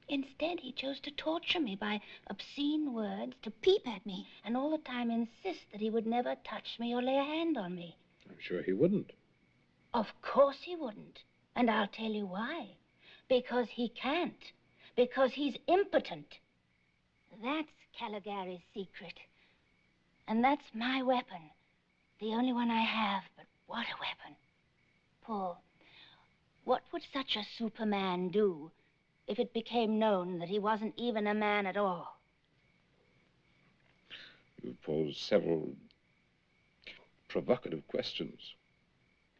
Instead, he chose to torture me by obscene words, to peep at me, and all the time insist that he would never touch me or lay a hand on me. I'm sure he wouldn't. Of course he wouldn't. And I'll tell you why. Because he can't. Because he's impotent. That's Caligari's secret. And that's my weapon. The only one I have, but what a weapon. Paul, what would such a Superman do if it became known that he wasn't even a man at all? You've posed several provocative questions.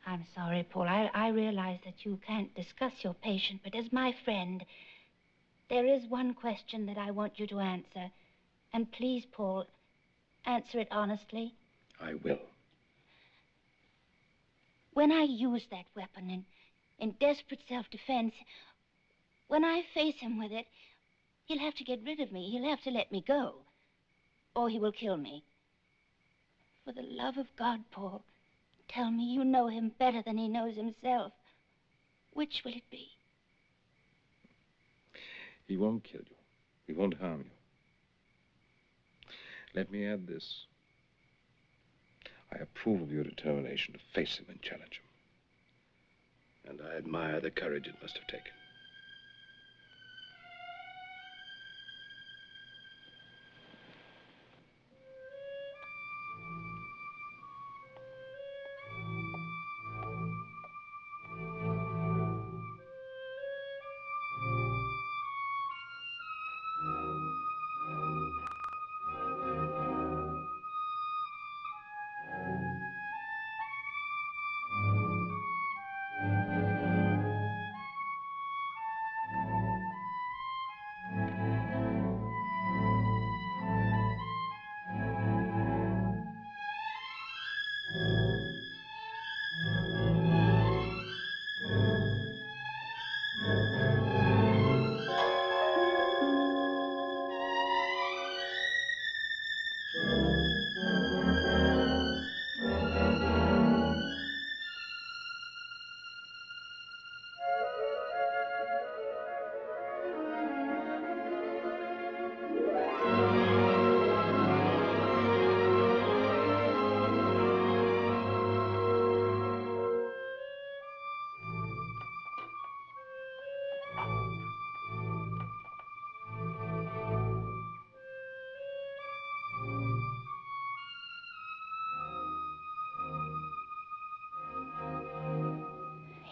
I'm sorry, Paul. I realize that you can't discuss your patient, but as my friend, there is one question that I want you to answer. And please, Paul, answer it honestly. I will. When I use that weapon in desperate self-defense, when I face him with it, he'll have to get rid of me. He'll have to let me go, or he will kill me. For the love of God, Paul, tell me you know him better than he knows himself. Which will it be? He won't kill you. He won't harm you. Let me add this. I approve of your determination to face him and challenge him. And I admire the courage it must have taken.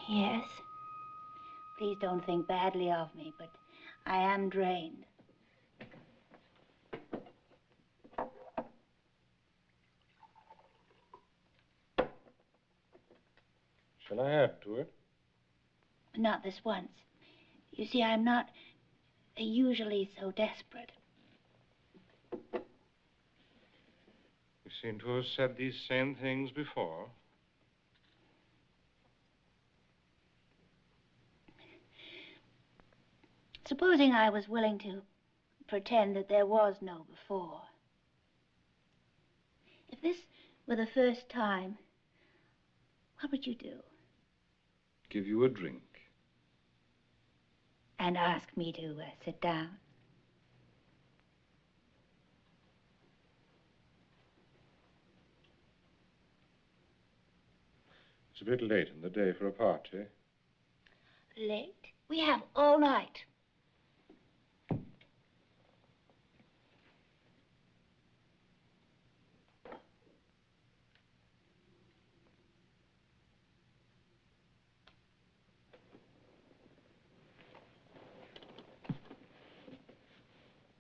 Yes. Please don't think badly of me, but I am drained. Shall I add to it? Not this once. You see, I'm not usually so desperate. You seem to have said these same things before. Supposing I was willing to pretend that there was no before. If this were the first time, what would you do? Give you a drink. And ask me to sit down. It's a bit late in the day for a party. Late? We have all night.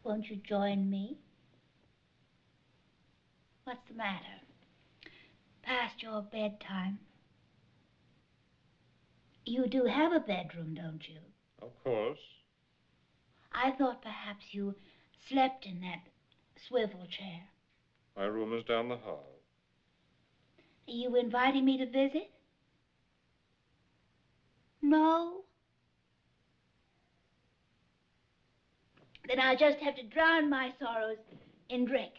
Won't you join me? What's the matter? Past your bedtime. You do have a bedroom, don't you? Of course. I thought perhaps you slept in that swivel chair. My room is down the hall. Are you inviting me to visit? No? Then I'll just have to drown my sorrows in drink.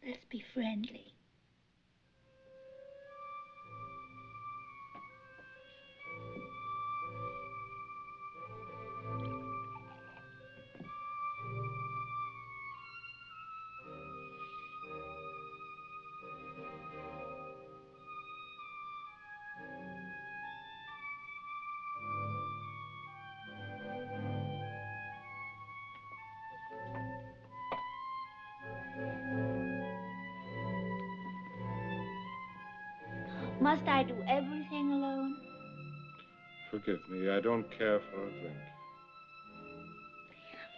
Let's be friendly. Must I do everything alone? Forgive me, I don't care for a drink.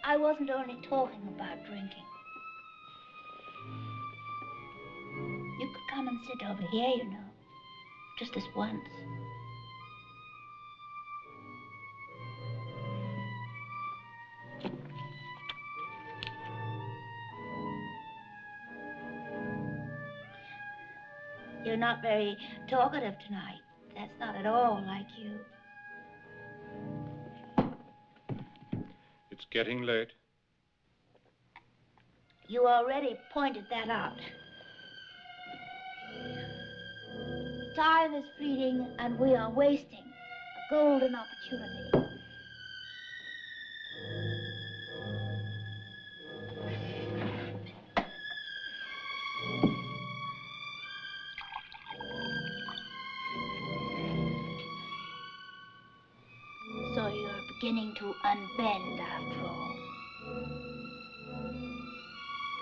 I wasn't only talking about drinking. You could come and sit over here, you know. Just this once. You're not very talkative tonight. That's not at all like you. It's getting late. You already pointed that out. Time is fleeting, and we are wasting a golden opportunity. So you're beginning to unbend after all.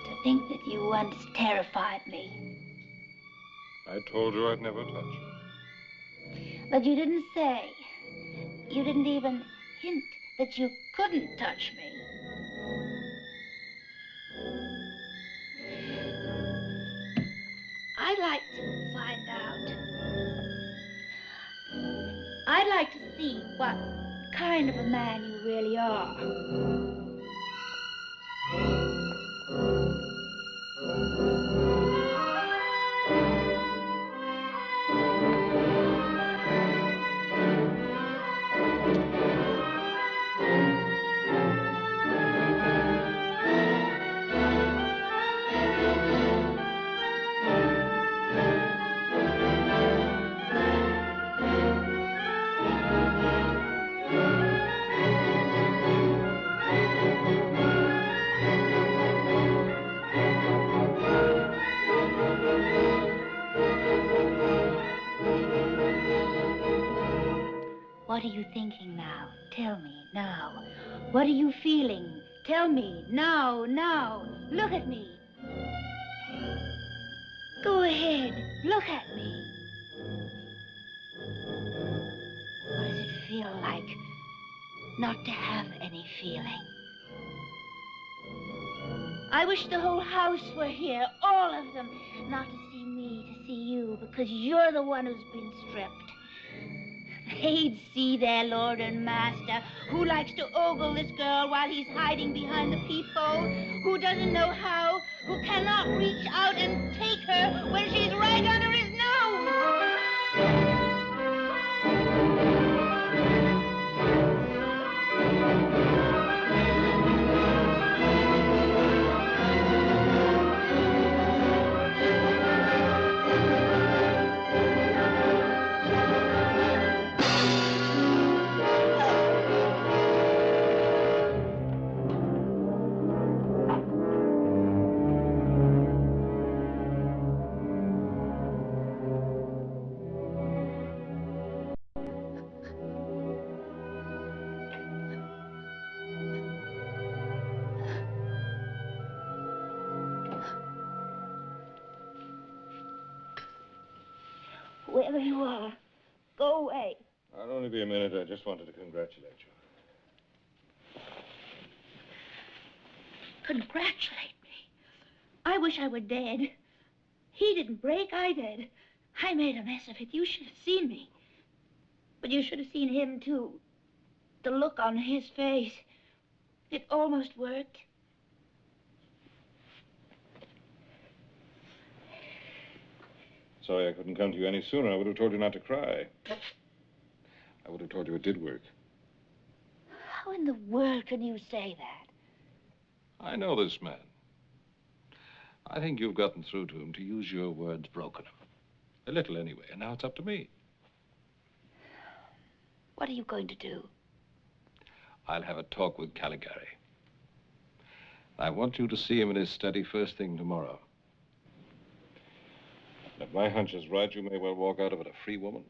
To think that you once terrified me. I told you I'd never touch you. But you didn't say. You didn't even hint that you couldn't touch me. I'd like to find out. I'd like to see what kind of a man you really are. What are you thinking now? Tell me now. What are you feeling? Tell me now, now. Look at me. Go ahead. Look at me. What does it feel like not to have any feeling? I wish the whole house were here, all of them, not to see me, to see you, because you're the one who's been stripped. They'd see their lord and master, who likes to ogle this girl while he's hiding behind the peephole, who doesn't know how, who cannot reach out and take her when she's right under his nose. Wherever you are, go away. I'll only be a minute. I just wanted to congratulate you. Congratulate me. I wish I were dead. He didn't break, I did. I made a mess of it. You should have seen me. But you should have seen him, too. The look on his face. It almost worked. Sorry I couldn't come to you any sooner. I would have told you not to cry. I would have told you it did work. How in the world can you say that? I know this man. I think you've gotten through to him, to use your words, broken him. A little anyway, and now it's up to me. What are you going to do? I'll have a talk with Caligari. I want you to see him in his study first thing tomorrow. If my hunch is right, you may well walk out of it a free woman.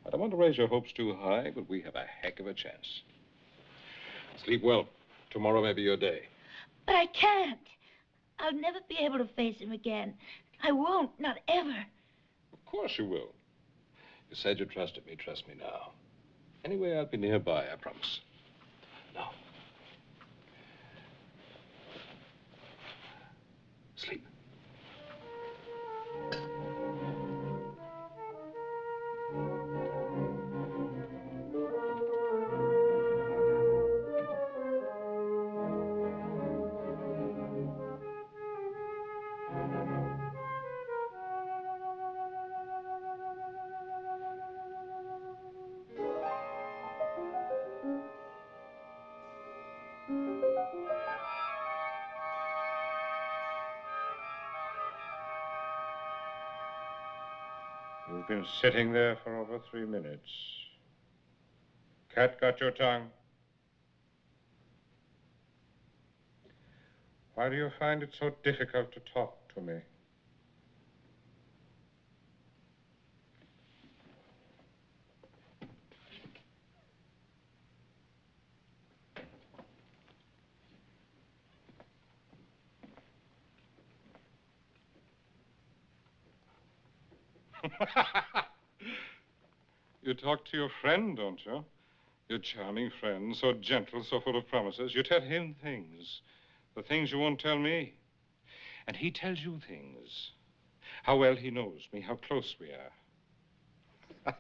I don't want to raise your hopes too high, but we have a heck of a chance. Sleep well. Tomorrow may be your day. But I can't. I'll never be able to face him again. I won't, not ever. Of course you will. You said you trusted me. Trust me now. Anyway, I'll be nearby, I promise. Now. Sleep. You've been sitting there for over 3 minutes. Cat got your tongue? Why do you find it so difficult to talk to me? You talk to your friend, don't you? Your charming friend, so gentle, so full of promises. You tell him things, the things you won't tell me. And he tells you things. How well he knows me, how close we are.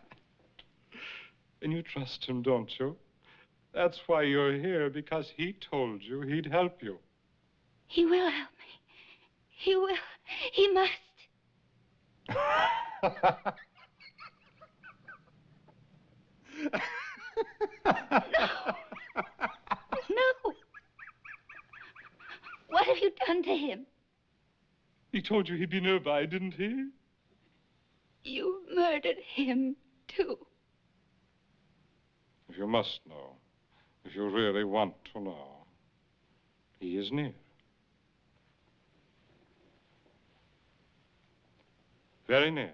And you trust him, don't you? That's why you're here, because he told you he'd help you. He will help me. He will. He must. No. What have you done to him? He told you he'd be nearby, didn't he? You murdered him, too. If you must know, if you really want to know, he is near. Very near.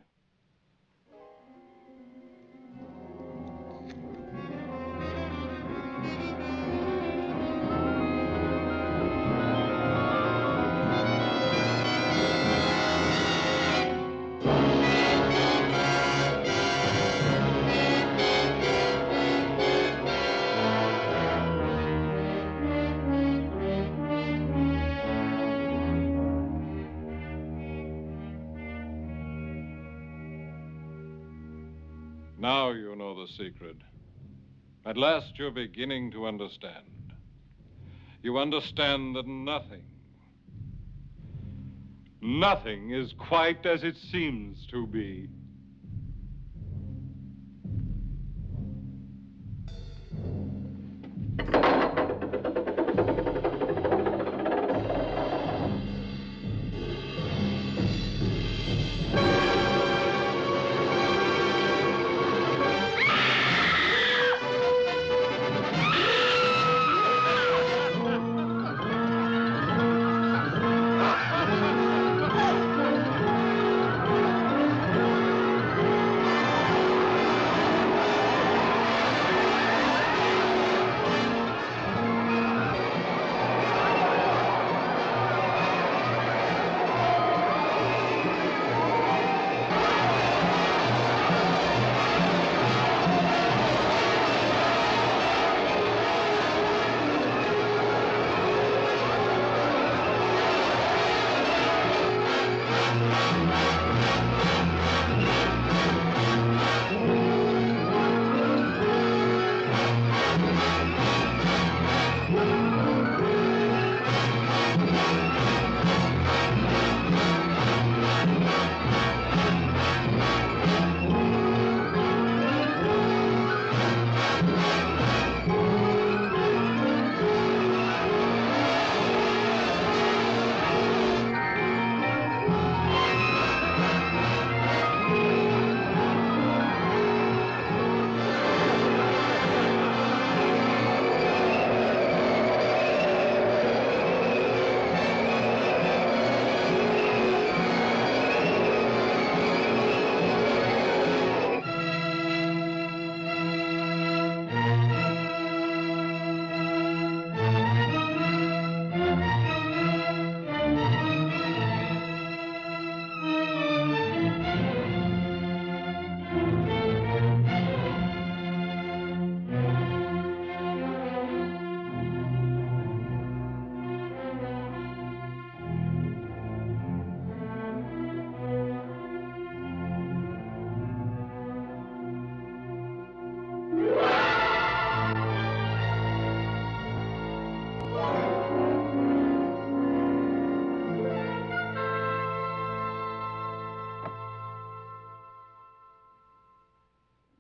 Now you know the secret. At last you're beginning to understand. You understand that nothing is quite as it seems to be.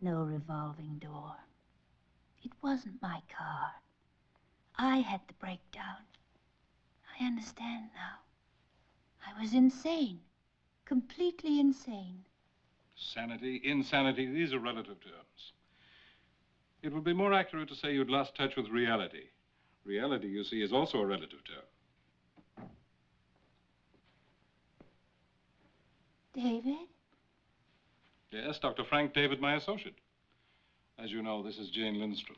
No revolving door. It wasn't my car. I had the breakdown. I understand now. I was insane. Completely insane. Sanity, insanity, these are relative terms. It would be more accurate to say you'd lost touch with reality. Reality, you see, is also a relative term. David? Yes, Dr. Frank David, my associate. As you know, this is Jane Lindstrom.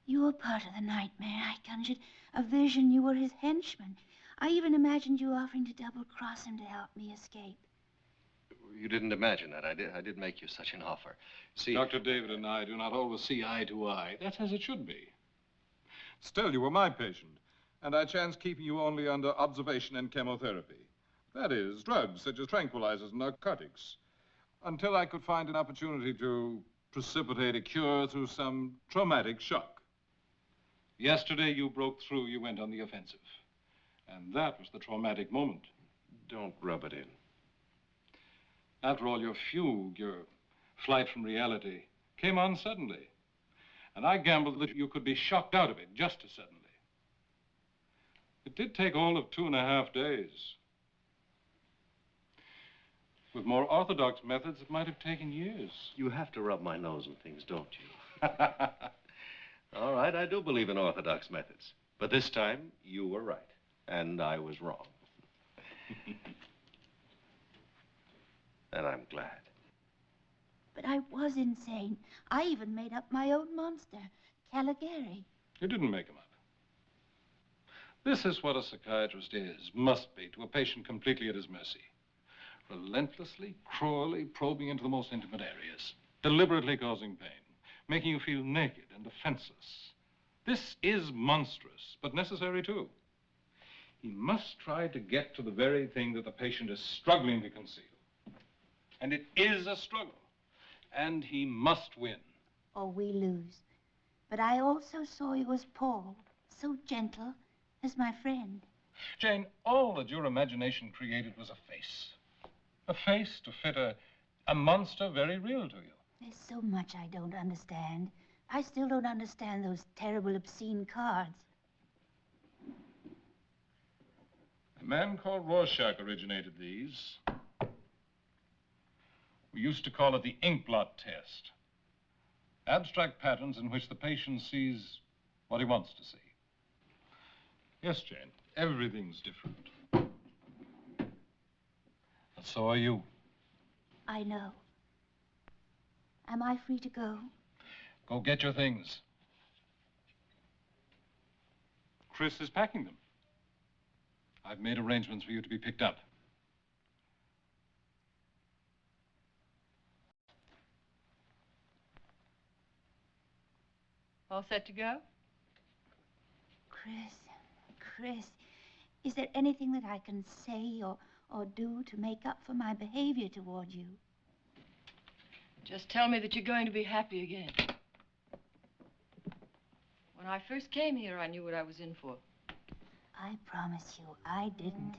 You were part of the nightmare. I conjured a vision you were his henchman. I even imagined you offering to double-cross him to help me escape. You didn't imagine that. I did make you such an offer. See, Dr. David and I do not always see eye to eye. That's as it should be. Still, you were my patient, and I chanced keeping you only under observation and chemotherapy. That is, drugs such as tranquilizers and narcotics, until I could find an opportunity to precipitate a cure through some traumatic shock. Yesterday, you broke through, you went on the offensive. And that was the traumatic moment. Don't rub it in. After all, your fugue, your flight from reality, came on suddenly. And I gambled that you could be shocked out of it just as suddenly. It did take all of 2.5 days. With more orthodox methods, it might have taken years. You have to rub my nose in things, don't you? All right, I do believe in orthodox methods. But this time, you were right, and I was wrong. And I'm glad. But I was insane. I even made up my own monster, Caligari. You didn't make him up. This is what a psychiatrist is, must be, to a patient completely at his mercy. Relentlessly, cruelly probing into the most intimate areas, deliberately causing pain, making you feel naked and defenseless. This is monstrous, but necessary too. He must try to get to the very thing that the patient is struggling to conceal. And it is a struggle. And he must win. Or we lose. But I also saw you as Paul, so gentle, as my friend. Jane, all that your imagination created was a face. A face to fit a monster very real to you. There's so much I don't understand. I still don't understand those terrible, obscene cards. A man called Rorschach originated these. We used to call it the ink blot test. Abstract patterns in which the patient sees what he wants to see. Yes, Jane, everything's different. But so are you. I know. Am I free to go? Go get your things. Chris is packing them. I've made arrangements for you to be picked up. All set to go? Chris, is there anything that I can say or do to make up for my behavior toward you? Just tell me that you're going to be happy again. When I first came here, I knew what I was in for. I promise you, I didn't.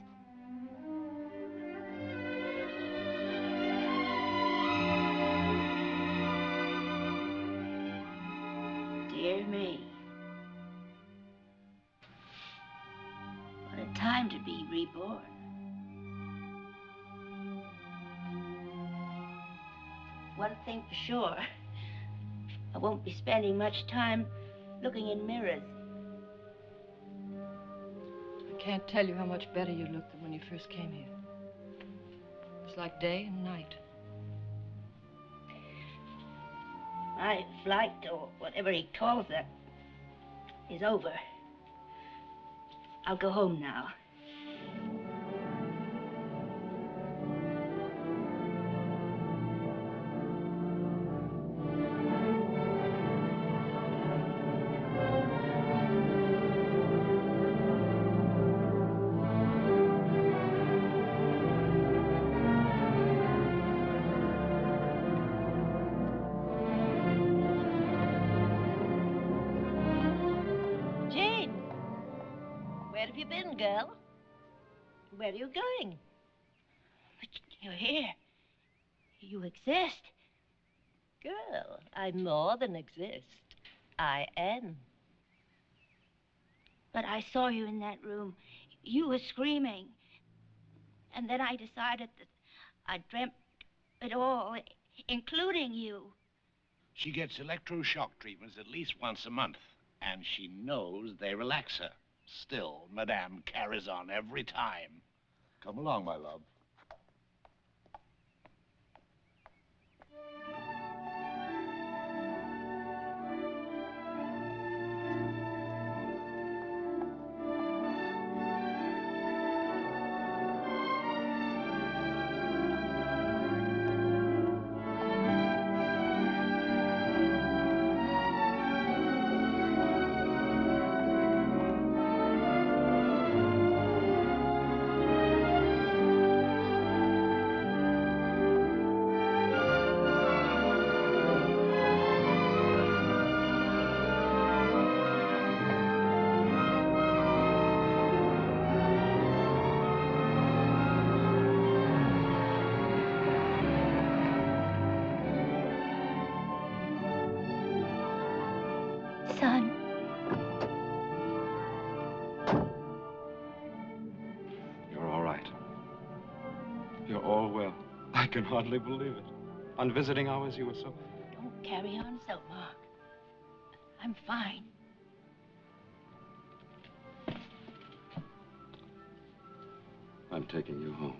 Dear me. What a time to be reborn. One thing for sure, I won't be spending much time looking in mirrors. I can't tell you how much better you look than when you first came here. It's like day and night. My flight, or whatever he calls that, is over. I'll go home now. Girl, where are you going? But you're here. You exist. girl. I more than exist. I am. But I saw you in that room. You were screaming. And then I decided that I dreamt it all, including you. She gets electroshock treatments at least once a month, and she knows they relax her. Still, Madame carries on every time. Come along, my love. Son. You're all right. You're all well. I can hardly believe it. On visiting hours, you were so... Don't carry on so, Mark. I'm fine. I'm taking you home.